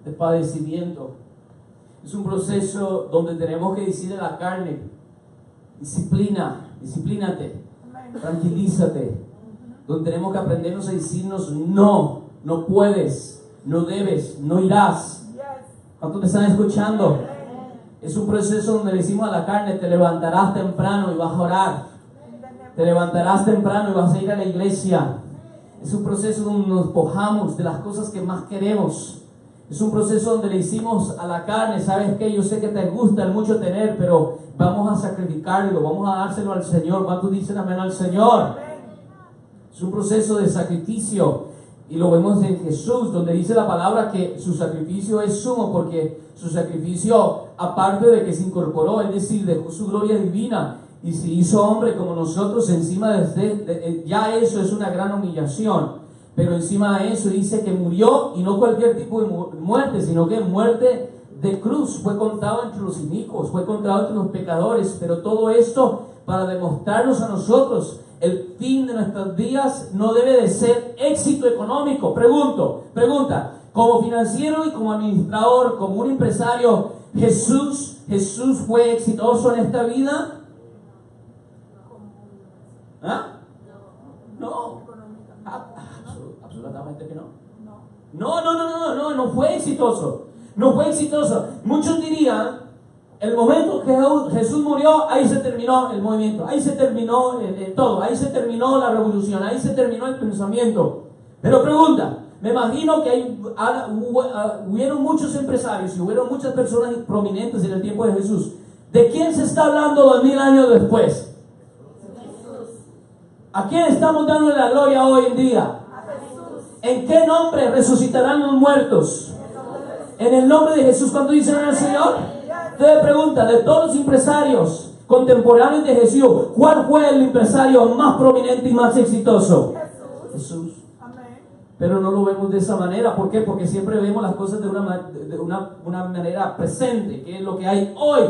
de padecimiento. Es un proceso donde tenemos que decirle a la carne: disciplínate, tranquilízate. Donde tenemos que aprendernos a decirnos: no puedes, no debes, no irás. ¿Cuántos me están escuchando? Es un proceso donde le decimos a la carne: te levantarás temprano y vas a orar. Te levantarás temprano y vas a ir a la iglesia. Es un proceso donde nos despojamos de las cosas que más queremos. Es un proceso donde le decimos a la carne: ¿sabes qué? Yo sé que te gusta el mucho tener, pero vamos a sacrificarlo, vamos a dárselo al Señor. ¿Cuántos dicen amén al Señor? Es un proceso de sacrificio. Y lo vemos en Jesús, donde dice la palabra que su sacrificio es sumo, porque su sacrificio, aparte de que se incorporó, es decir, dejó su gloria divina y se hizo hombre como nosotros, encima ya eso es una gran humillación. Pero encima de eso dice que murió, y no cualquier tipo de muerte, sino que muerte de cruz. Fue contado entre los inicuos, fue contado entre los pecadores, pero todo esto para demostrarnos a nosotros: el fin de nuestros días no debe de ser éxito económico. Pregunta, como financiero y como administrador, como un empresario, ¿Jesús fue exitoso en esta vida? ¿Ah? No. Absolutamente que no. No fue exitoso. No fue exitoso. Muchos dirían: el momento que Jesús murió, ahí se terminó el movimiento, ahí se terminó todo, ahí se terminó la revolución, ahí se terminó el pensamiento. Pero pregunta, me imagino que hubieron muchos empresarios y hubieron muchas personas prominentes en el tiempo de Jesús. ¿De quién se está hablando 2000 años después? ¿A quién estamos dándole la gloria hoy en día? ¿En qué nombre resucitarán los muertos? En el nombre de Jesús. ¿Cuánto dicen al Señor? Usted pregunta, de todos los empresarios contemporáneos de Jesús, ¿cuál fue el empresario más prominente y más exitoso? Jesús. Pero no lo vemos de esa manera. ¿Por qué? Porque siempre vemos las cosas de una manera presente. ¿Qué es lo que hay hoy?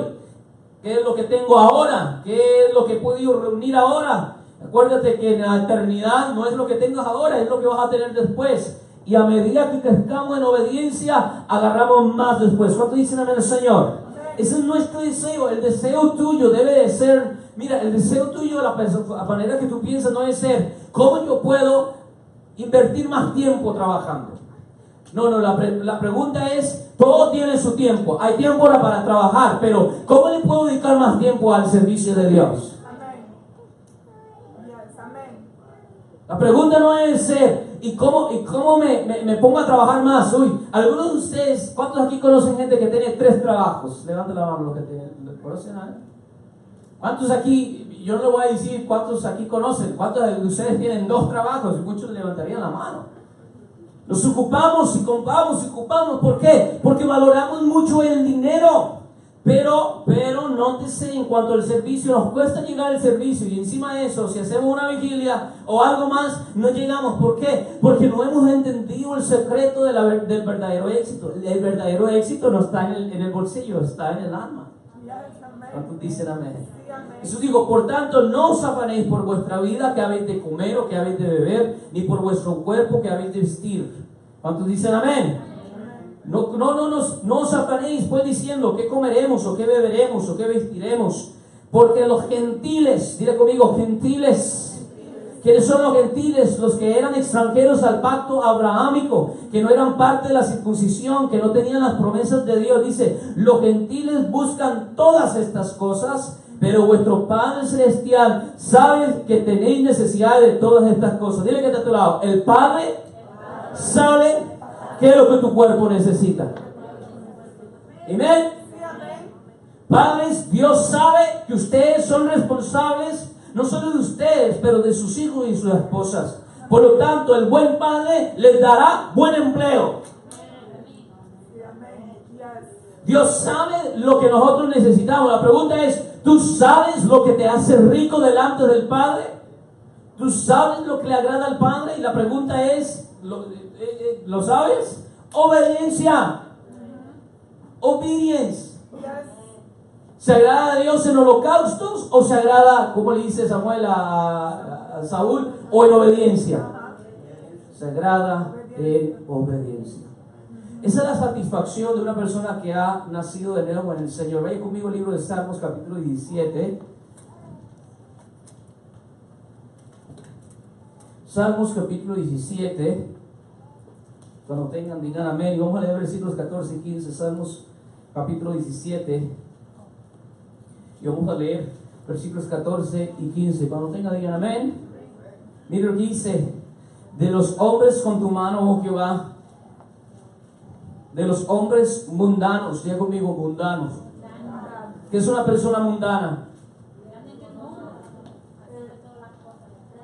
¿Qué es lo que tengo ahora? ¿Qué es lo que he podido reunir ahora? Acuérdate que en la eternidad no es lo que tengas ahora, es lo que vas a tener después. Y a medida que crezcamos en obediencia, agarramos más después. ¿Cuánto dicen amén al Señor? Ese es nuestro deseo. El deseo tuyo debe de ser, mira, el deseo tuyo, la manera que tú piensas no debe ser: ¿cómo yo puedo invertir más tiempo trabajando? No, la pregunta es: todo tiene su tiempo. Hay tiempo para trabajar, pero ¿cómo le puedo dedicar más tiempo al servicio de Dios? La pregunta no debe ser: ¿y cómo me pongo a trabajar más? Uy, algunos de ustedes, ¿cuántos aquí conocen gente que tiene 3 trabajos? Levanten la mano los que conocen a él. ¿Cuántos aquí, yo no le voy a decir cuántos aquí conocen, cuántos de ustedes tienen 2 trabajos? Y muchos levantarían la mano. Nos ocupamos y ocupamos. ¿Por qué? Porque valoramos mucho el dinero. Pero nótese en cuanto al servicio, nos cuesta llegar al servicio y encima de eso, si hacemos una vigilia o algo más, no llegamos. ¿Por qué? Porque no hemos entendido el secreto del verdadero éxito. El verdadero éxito no está en el bolsillo, está en el alma. ¿Cuántos dicen amén? Jesús dijo, por tanto, no os afanéis por vuestra vida, que habéis de comer o que habéis de beber, ni por vuestro cuerpo, que habéis de vestir. ¿Cuántos dicen amén? No os afanéis pues diciendo qué comeremos o qué beberemos o qué vestiremos, porque los gentiles, dile conmigo, gentiles. ¿Quiénes son los gentiles? Los que eran extranjeros al pacto abrahámico, que no eran parte de la circuncisión, que no tenían las promesas de Dios. Dice, los gentiles buscan todas estas cosas, pero vuestro Padre Celestial sabe que tenéis necesidad de todas estas cosas. Dile que está a tu lado, el Padre sabe qué es lo que tu cuerpo necesita. Amén. Padres, Dios sabe que ustedes son responsables no solo de ustedes, pero de sus hijos y sus esposas. Por lo tanto, el buen padre les dará buen empleo. Dios sabe lo que nosotros necesitamos. La pregunta es, ¿tú sabes lo que te hace rico delante del Padre? ¿Tú sabes lo que le agrada al Padre? Y la pregunta es, ¿lo sabes? Obediencia. Obedience. ¿Se agrada a Dios en holocaustos o se agrada, como le dice Samuel a Saúl, o en obediencia? Se agrada en obediencia. Esa es la satisfacción de una persona que ha nacido de nuevo en el Señor. Vaya conmigo el libro de Salmos capítulo 17. Salmos capítulo 17. Cuando tengan, digan amén. Y vamos a leer versículos 14 y 15. Salmos capítulo 17. Y vamos a leer versículos 14 y 15. Cuando tengan, digan amén. Mira lo que dice: de los hombres con tu mano, oh Jehová, de los hombres mundanos. Diga conmigo, mundanos. ¿Qué es una persona mundana?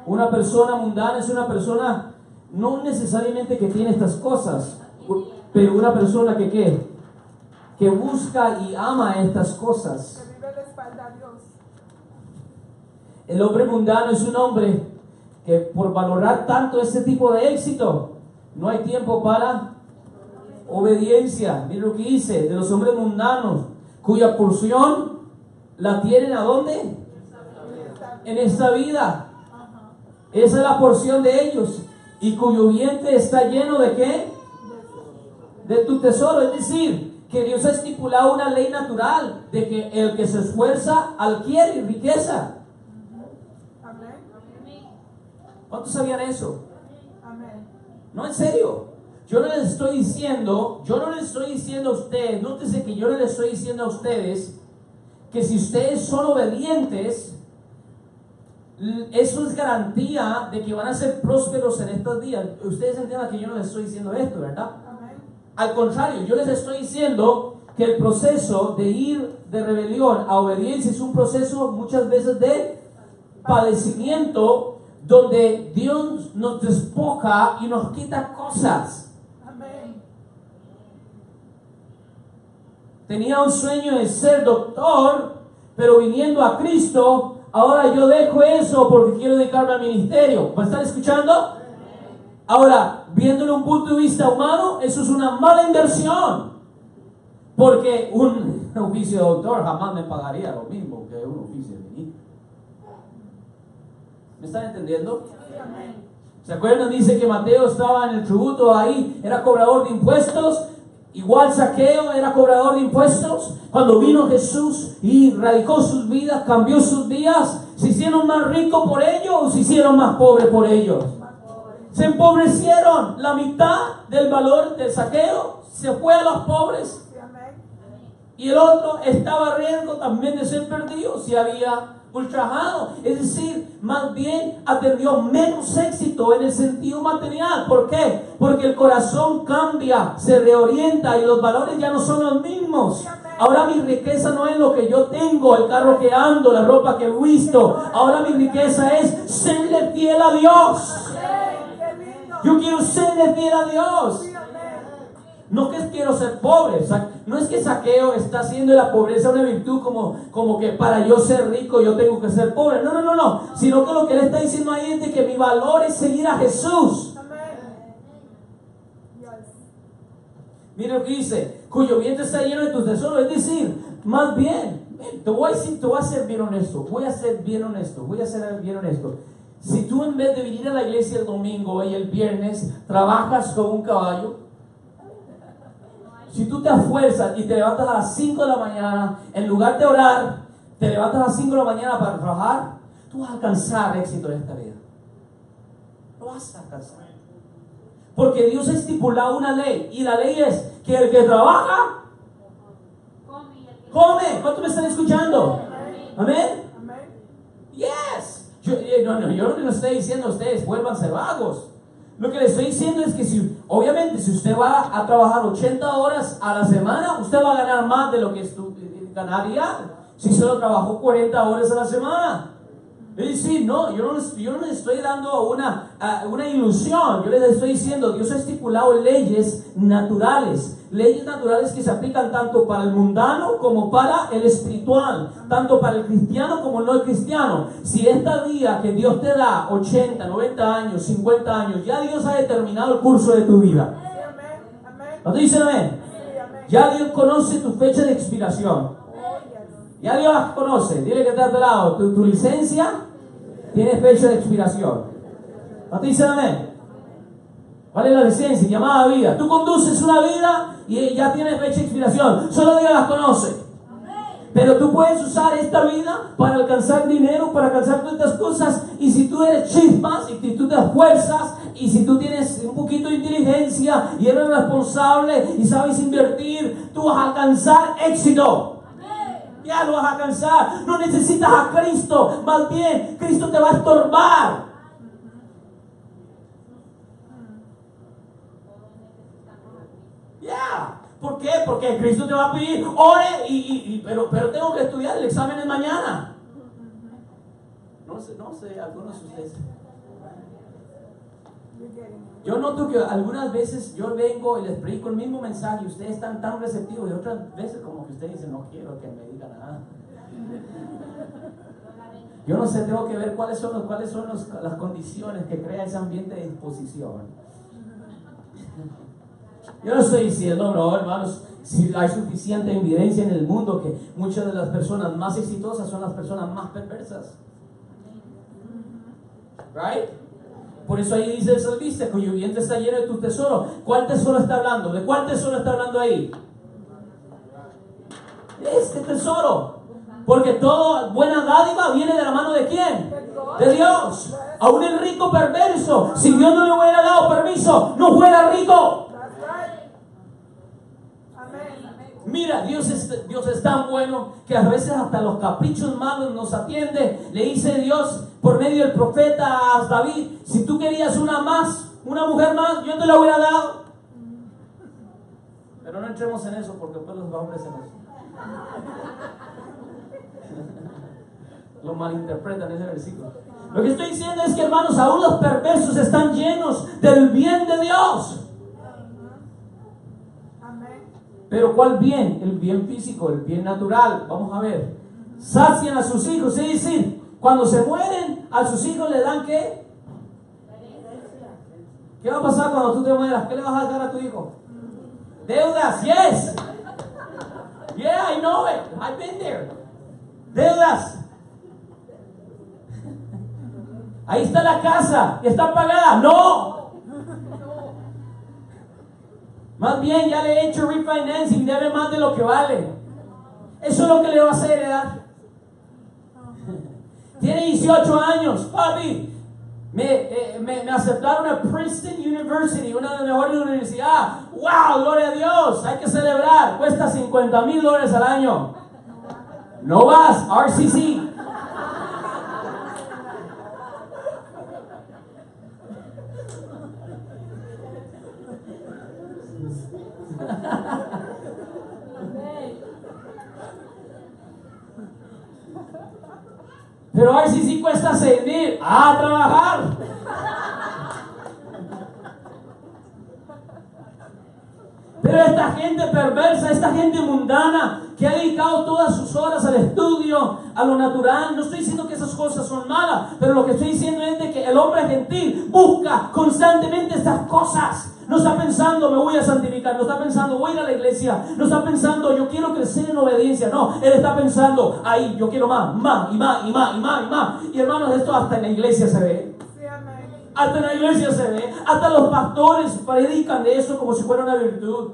Una persona mundana es una persona no necesariamente que tiene estas cosas, pero una persona que ¿qué? Que busca y ama estas cosas. Que vive de espalda a Dios. El hombre mundano es un hombre que por valorar tanto este tipo de éxito, no hay tiempo para obediencia. Mira lo que dice: de los hombres mundanos, cuya porción la tienen ¿a dónde? En esta vida. Esa es la porción de ellos. Y cuyo vientre está lleno de ¿qué? De tu tesoro. Es decir, que Dios ha estipulado una ley natural de que el que se esfuerza adquiere riqueza. ¿Cuántos sabían eso? No, en serio. Yo no les estoy diciendo a ustedes, nótese que yo no les estoy diciendo a ustedes que si ustedes son obedientes, eso es garantía de que van a ser prósperos en estos días. Ustedes entiendan que yo no les estoy diciendo esto, ¿verdad? Al contrario, yo les estoy diciendo que el proceso de ir de rebelión a obediencia es un proceso muchas veces de padecimiento, donde Dios nos despoja y nos quita cosas. Tenía un sueño de ser doctor, pero viniendo a Cristo, ahora yo dejo eso porque quiero dedicarme al ministerio. ¿Me están escuchando? Ahora, viéndolo un punto de vista humano, eso es una mala inversión. Porque un oficio de doctor jamás me pagaría lo mismo que un oficio de ministro. ¿Me están entendiendo? ¿Se acuerdan? Dice que Mateo estaba en el tributo ahí, era cobrador de impuestos. Igual Zaqueo era cobrador de impuestos. Cuando vino Jesús y radicó sus vidas, cambió sus días, ¿se hicieron más ricos por ello o se hicieron más pobres por ellos? Se empobrecieron. La mitad del valor del Zaqueo se fue a los pobres. Y el otro estaba a riesgo también de ser perdido si había ultrajado. Es decir, más bien atendió menos éxito en el sentido material. ¿Por qué? Porque el corazón cambia, se reorienta y los valores ya no son los mismos. Ahora mi riqueza no es lo que yo tengo, el carro que ando, la ropa que he visto. Ahora mi riqueza es serle fiel a Dios. Yo quiero serle fiel a Dios. No que quiero ser pobre. No es que Zaqueo está haciendo de la pobreza una virtud como que para yo ser rico yo tengo que ser pobre. No. Sino que lo que él está diciendo ahí es de que mi valor es seguir a Jesús. Mira lo que dice, cuyo vientre está lleno de tus tesoros. Es decir, más bien, te voy a ser bien honesto. Si tú en vez de venir a la iglesia el domingo y el viernes trabajas como un caballo, si tú te esfuerzas y te levantas a las 5 de la mañana, en lugar de orar, te levantas a las 5 de la mañana para trabajar, tú vas a alcanzar éxito en esta vida. Lo vas a alcanzar. Porque Dios ha estipulado una ley, y la ley es que el que trabaja, come. ¿Cuántos me están escuchando? Amén. Yes. Yo no les estoy diciendo a ustedes vuélvanse vagos. Lo que les estoy diciendo es que obviamente si usted va a trabajar 80 horas a la semana, usted va a ganar más de lo que ganaría si solo trabajó 40 horas a la semana. Es decir, yo no les estoy dando una ilusión. Yo les estoy diciendo, Dios ha estipulado leyes naturales que se aplican tanto para el mundano como para el espiritual, tanto para el cristiano como el no cristiano. Si esta vida que Dios te da 80, 90 años, 50 años, ya Dios ha determinado el curso de tu vida. ¿Cuántos dicen amén? Ya Dios conoce tu fecha de expiración. Ya Dios las conoce. Dile que está a tu lado. Tu licencia tiene fecha de expiración. ¿No te dicen amén? ¿Cuál es la licencia? Llamada vida. Tú conduces una vida y ya tiene fecha de expiración. Solo Dios las conoce. Pero tú puedes usar esta vida para alcanzar dinero, para alcanzar todas estas cosas. Y si tú eres chispas, y si tú te esfuerzas, y si tú tienes un poquito de inteligencia, y eres responsable, y sabes invertir, tú vas a alcanzar éxito. Ya lo vas a alcanzar. No necesitas a Cristo. Más bien, Cristo te va a estorbar. Ya. ¿Por qué? Porque Cristo te va a pedir, ore, pero tengo que estudiar, el examen es mañana. No sé, algunos de ustedes. Yo noto que algunas veces yo vengo y les predico el mismo mensaje y ustedes están tan receptivos, y otras veces como que ustedes dicen, no quiero que me digan nada. Yo no sé, tengo que ver cuáles son las condiciones que crea ese ambiente de disposición. Yo no estoy diciendo, no, hermanos, si hay suficiente evidencia en el mundo que muchas de las personas más exitosas son las personas más perversas. Right? Por eso ahí dice el salmista, cuyo vientre está lleno de tu tesoro. ¿Cuál tesoro está hablando? ¿De cuál tesoro está hablando ahí? Este tesoro. Porque toda buena dádiva viene de la mano ¿de quién? De Dios. Aún el rico perverso, si Dios no le hubiera dado permiso, no fuera rico. Mira, Dios es tan bueno que a veces hasta los caprichos malos nos atiende. Le dice Dios por medio del profeta a David, si tú querías una mujer más, yo te la hubiera dado. Pero no entremos en eso porque después los hombres se lo malinterpretan ese versículo. Lo que estoy diciendo es que, hermanos, aún los perversos están llenos del bien de Dios. Pero ¿cuál bien? El bien físico, el bien natural. Vamos a ver. Sacian a sus hijos. Es decir, cuando se mueren, a sus hijos le dan ¿qué? ¿Qué va a pasar cuando tú te mueras? ¿Qué le vas a dar a tu hijo? Deudas, yes. Yeah, I know it. I've been there. Deudas. Ahí está la casa. ¿Está pagada? No. Más bien ya le he hecho refinancing, debe más de lo que vale. Eso es lo que le vas a heredar. Tiene 18 años, papi. Me aceptaron a Princeton University, una de las mejores universidades. ¡Wow! ¡Gloria a Dios! Hay que celebrar. Cuesta $50,000 al año. No vas, RCC. Pero RCC cuesta 6,000. ¡A trabajar! Pero esta gente perversa, esta gente mundana, que ha dedicado todas sus horas al estudio, a lo natural, no estoy diciendo que esas cosas son malas, pero lo que estoy diciendo es de que el hombre gentil busca constantemente estas cosas. No está pensando, me voy a santificar. No está pensando, voy a ir a la iglesia. No está pensando, yo quiero crecer en obediencia. No, él está pensando, ahí, yo quiero más, y más, y más, y más, y más. Y hermanos, esto hasta en la iglesia se ve. Hasta en la iglesia se ve. Hasta los pastores predican de eso como si fuera una virtud.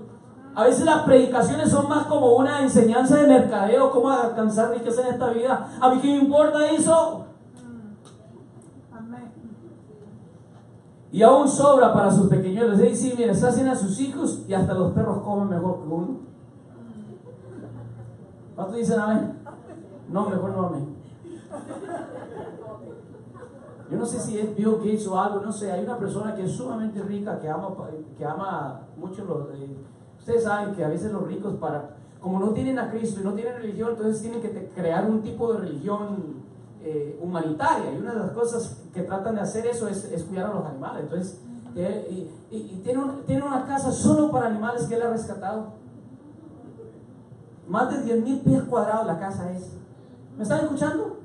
A veces las predicaciones son más como una enseñanza de mercadeo, cómo alcanzar riqueza en esta vida. ¿A mí qué me importa eso? Y aún sobra para sus pequeños. Les dice, mira, se hacen a sus hijos y hasta los perros comen mejor que uno. ¿Cuántos dicen amén? No, mejor no amén. Yo no sé si es Bill Gates o algo, no sé. Hay una persona que es sumamente rica, que ama mucho los... ustedes saben que a veces los ricos, como no tienen a Cristo y no tienen religión, entonces tienen que crear un tipo de religión humanitaria. Y una de las cosas que tratan de hacer eso es cuidar a los animales. Entonces, tiene una casa solo para animales que él ha rescatado. Más de 10,000 pies cuadrados la casa es. ¿Me están escuchando?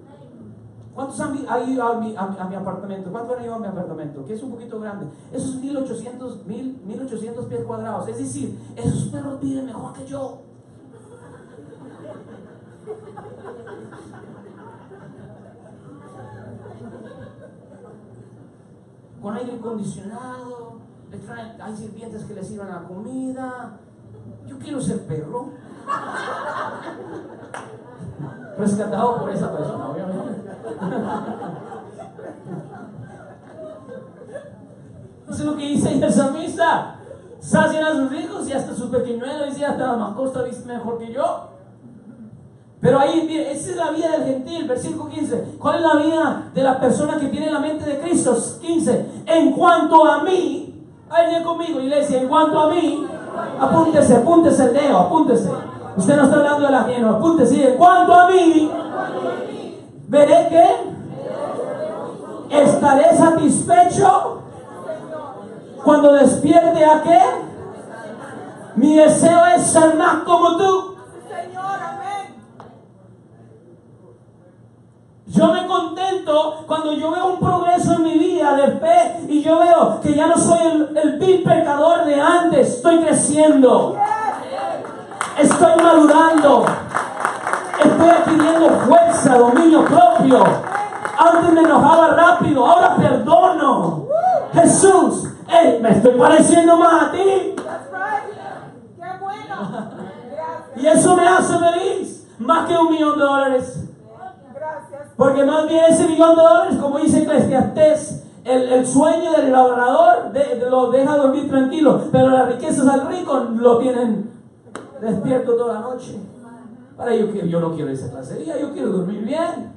¿Cuántos han ido a mi apartamento? ¿Cuántos han ido a mi apartamento? Que es un poquito grande. Esos 1800 pies cuadrados. Es decir, esos perros viven mejor que yo. Con aire acondicionado, hay sirvientes que les sirven la comida. Yo quiero ser perro. Rescatado por esa persona, obviamente. Eso es lo que dice el salmista. Sacian a sus hijos y hasta sus pequeñuelos, y hasta la mascota viste mejor que yo. Pero ahí, mire, esa es la vida del gentil, versículo 15. ¿Cuál es la vida de la persona que tiene la mente de Cristo? 15. En cuanto a mí, vayan conmigo, iglesia, en cuanto a mí, apúntese el dedo, apúntese. Usted no está hablando del ajeno, apúntese. En cuanto a mí, veré que estaré satisfecho cuando despierte a qué. Mi deseo es ser más como tú. Yo me contento cuando yo veo un progreso en mi vida de fe y yo veo que ya no soy el vil pecador de antes. Estoy creciendo, estoy madurando, estoy adquiriendo fuerza, dominio propio. Antes me enojaba rápido, ahora perdono. Jesús, me estoy pareciendo más a ti. Y eso me hace feliz, más que $1,000,000. Porque más bien ese $1,000,000, como dice Eclesiastés, el sueño del labrador lo deja dormir tranquilo, pero las riquezas al rico lo tienen despierto toda la noche. Para yo no quiero esa clase de día, yo quiero dormir bien.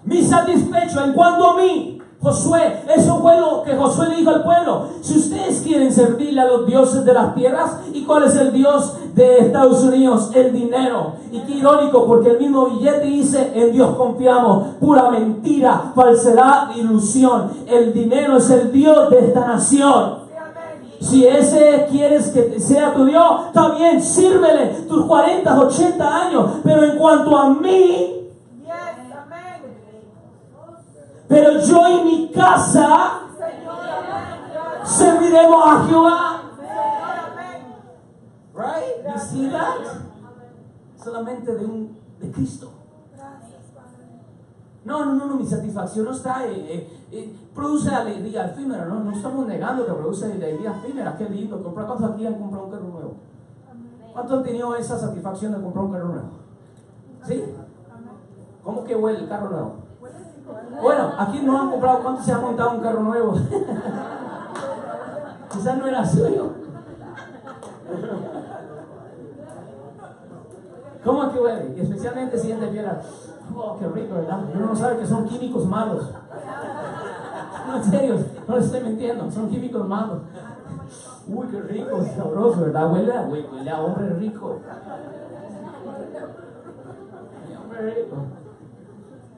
Mi satisfecho en cuanto a mí, Josué, eso fue lo que Josué le dijo al pueblo. Si ustedes quieren servirle a los dioses de las tierras, ¿y cuál es el dios de Estados Unidos? El dinero. Y qué irónico, porque el mismo billete dice: en Dios confiamos. Pura mentira, falsedad, ilusión. El dinero es el Dios de esta nación. Si ese quieres que sea tu Dios, está bien, sírvele tus 40, 80 años. Pero en cuanto a mí, pero yo y mi casa serviremos a Jehová. Right? You see that? Solamente de Cristo. No, mi satisfacción no está produce alegría efímera, no estamos negando que produce alegría efímera. Qué lindo comprar. ¿Cuántos aquí han comprado un carro nuevo? ¿Cuántos han tenido esa satisfacción de comprar un carro nuevo? ¿Sí? ¿Cómo que huele el carro nuevo? Bueno, aquí no han comprado. ¿Cuántos se han montado un carro nuevo? Quizás no era suyo. ¿Cómo es que huele? Y especialmente si es de piedra. Oh, qué rico, ¿verdad? Uno no sabe que son químicos malos. No, en serio, no les estoy mintiendo. Son químicos malos. Uy, qué rico, sabroso, ¿verdad? Huele a hombre rico. Hombre rico.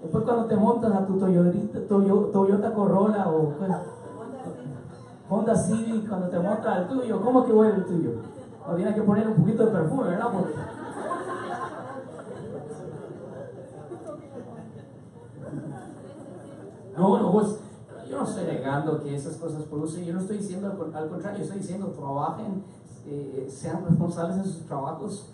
Después cuando te montas a tu Toyota Corolla o Honda Civic, cuando te montas el tuyo, ¿cómo que huele el tuyo? O tienes que poner un poquito de perfume, ¿verdad? Porque... No, pues yo no estoy negando que esas cosas producen, yo no estoy diciendo al contrario, estoy diciendo trabajen, sean responsables en sus trabajos,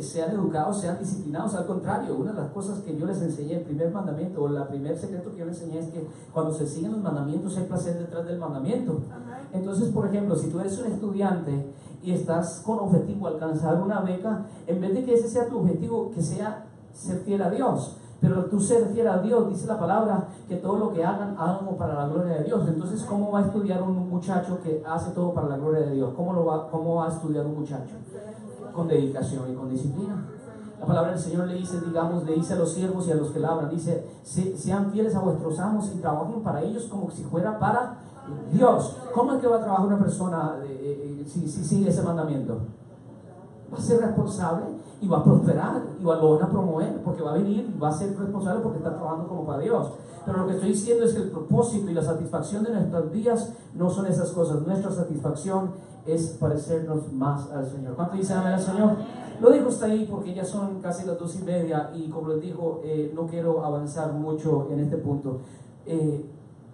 sean educados, sean disciplinados. Al contrario, una de las cosas que yo les enseñé, el primer mandamiento, o el primer secreto que yo les enseñé es que cuando se siguen los mandamientos hay placer detrás del mandamiento. Entonces, por ejemplo, si tú eres un estudiante y estás con objetivo alcanzar una beca, en vez de que ese sea tu objetivo, que sea ser fiel a Dios. Pero tú ser fiel a Dios, dice la palabra, que todo lo que hagan, háganlo para la gloria de Dios. Entonces, ¿cómo va a estudiar un muchacho que hace todo para la gloria de Dios? ¿Cómo va a estudiar un muchacho? Con dedicación y con disciplina. La palabra del Señor le dice, digamos, le dice a los siervos y a los que labran, dice, sean fieles a vuestros amos y trabajen para ellos como si fuera para Dios. ¿Cómo es que va a trabajar una persona si sigue ese mandamiento? Va a ser responsable y va a prosperar y lo van a promover porque va a venir y va a ser responsable porque está trabajando como para Dios. Pero lo que estoy diciendo es que el propósito y la satisfacción de nuestras vidas no son esas cosas. Nuestra satisfacción es parecernos más al Señor. ¿Cuánto dicen amén al Señor? Lo digo hasta ahí porque ya son casi las 2:30 y como les digo, no quiero avanzar mucho en este punto.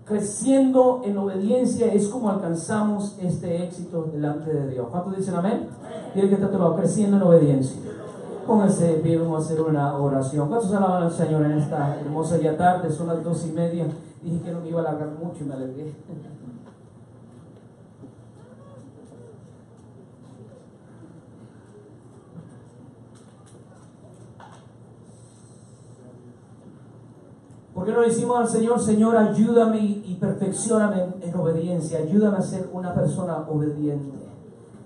Creciendo en obediencia es como alcanzamos este éxito delante de Dios. ¿Cuántos dicen amén? Dile que está a tu lado, creciendo en obediencia. Pónganse de pie, vamos a hacer una oración. ¿Cuántos alaban al Señor en esta hermosa ya tarde? Son las 2:30. Dije que no me iba a alargar mucho y me alegré. ¿Por qué no le decimos al Señor, Señor, ayúdame y perfeccióname en obediencia? Ayúdame a ser una persona obediente.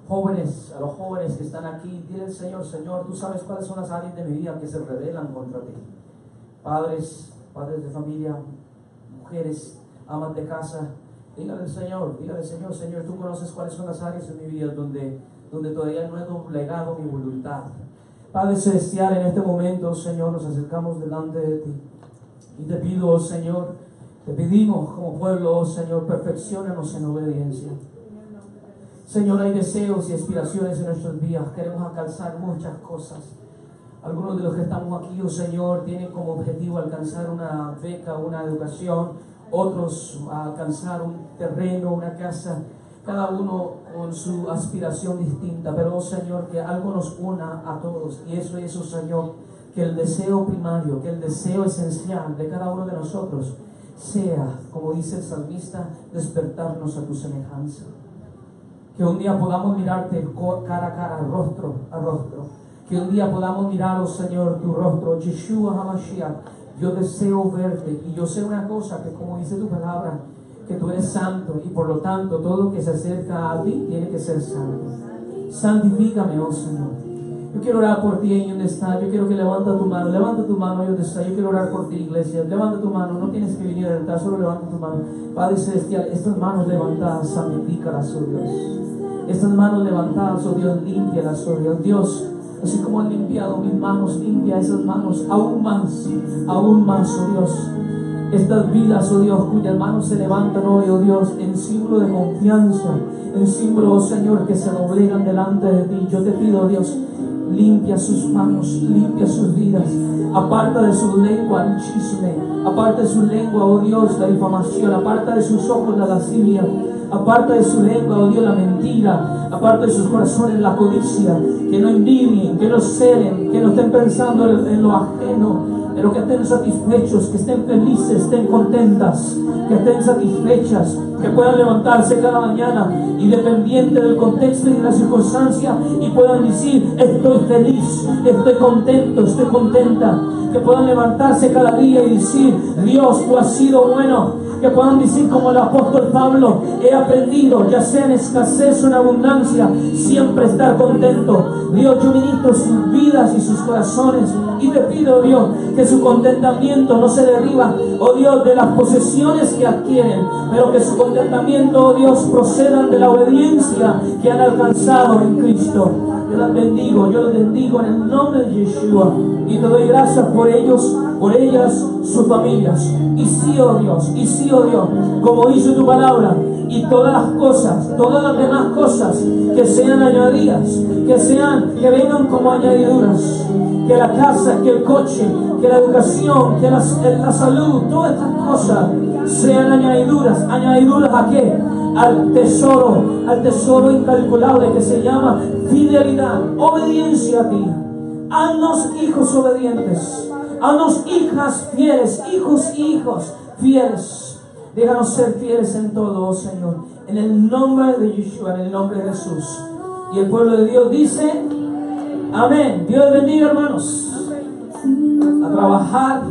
Jóvenes, a los jóvenes que están aquí, dile al Señor, Señor, tú sabes cuáles son las áreas de mi vida que se rebelan contra ti. Padres de familia, mujeres, amas de casa, dígale al Señor, Señor, tú conoces cuáles son las áreas de mi vida donde todavía no he doblegado mi voluntad. Padre Celestial, en este momento, Señor, nos acercamos delante de ti. Y te pido, Señor, te pedimos como pueblo, Señor, perfecciónanos en obediencia. Señor, hay deseos y aspiraciones en nuestros días. Queremos alcanzar muchas cosas. Algunos de los que estamos aquí, Señor, tienen como objetivo alcanzar una beca, una educación. Otros alcanzar un terreno, una casa. Cada uno con su aspiración distinta. Pero, Señor, que algo nos una a todos. Y eso, Señor, que el deseo primario, que el deseo esencial de cada uno de nosotros sea, como dice el salmista, despertarnos a tu semejanza. Que un día podamos mirarte cara a cara, rostro a rostro. Que un día podamos mirar, oh Señor, tu rostro. Yeshua HaMashiach, yo deseo verte. Y yo sé una cosa, que como dice tu palabra, que tú eres santo. Y por lo tanto, todo que se acerca a ti tiene que ser santo. Santifícame, oh Señor. Yo quiero orar por ti ahí donde está. Yo quiero que levanta tu mano ahí donde está. Yo quiero orar por ti, iglesia. Levanta tu mano, no tienes que venir al altar, solo levanta tu mano. Padre Celestial, estas manos levantadas, santifícalas, oh Dios. Estas manos levantadas, oh Dios, límpialas, oh Dios. Dios, así como han limpiado mis manos, limpia esas manos aún más, oh Dios. Estas vidas, oh Dios, cuyas manos se levantan hoy, oh Dios, en símbolo de confianza, en símbolo, oh Señor, que se doblegan delante de ti. Yo te pido, oh Dios, limpia sus manos, limpia sus vidas. Aparta de su lengua el chisme, aparta de su lengua, oh Dios, la difamación, aparta de sus ojos la lascivia, aparta de su lengua, oh Dios, la mentira, aparta de sus corazones la codicia. Que no envidien, que no celen, que no estén pensando en lo ajeno, pero que estén satisfechos, que estén felices, estén contentas, que estén satisfechas, que puedan levantarse cada mañana independiente del contexto y de la circunstancia y puedan decir, estoy feliz, estoy contento, estoy contenta. Que puedan levantarse cada día y decir, Dios, tú has sido bueno. Que puedan decir como el apóstol Pablo, he aprendido, ya sea en escasez o en abundancia, siempre estar contento. Dios, yo ministro sus vidas y sus corazones y te pido, Dios, que su contentamiento no se derriba, oh Dios, de las posesiones que adquieren, pero que su contentamiento, oh Dios, procedan de la obediencia que han alcanzado en Cristo. Yo los bendigo en el nombre de Yeshua y te doy gracias por ellos, por ellas, sus familias. Y sí, oh Dios, como dice tu palabra, y todas las demás cosas que sean añadidas, que vengan como añadiduras, que la casa, que el coche, que la educación, que la salud, todas estas cosas sean añadiduras. ¿Añadiduras a qué? Al tesoro incalculable que se llama fidelidad, obediencia a ti. Haznos hijos obedientes, haznos hijas fieles, hijos y hijos fieles. Déjanos ser fieles en todo, oh Señor, en el nombre de Yeshua, en el nombre de Jesús. Y el pueblo de Dios dice amén. Dios bendiga, hermanos. A trabajar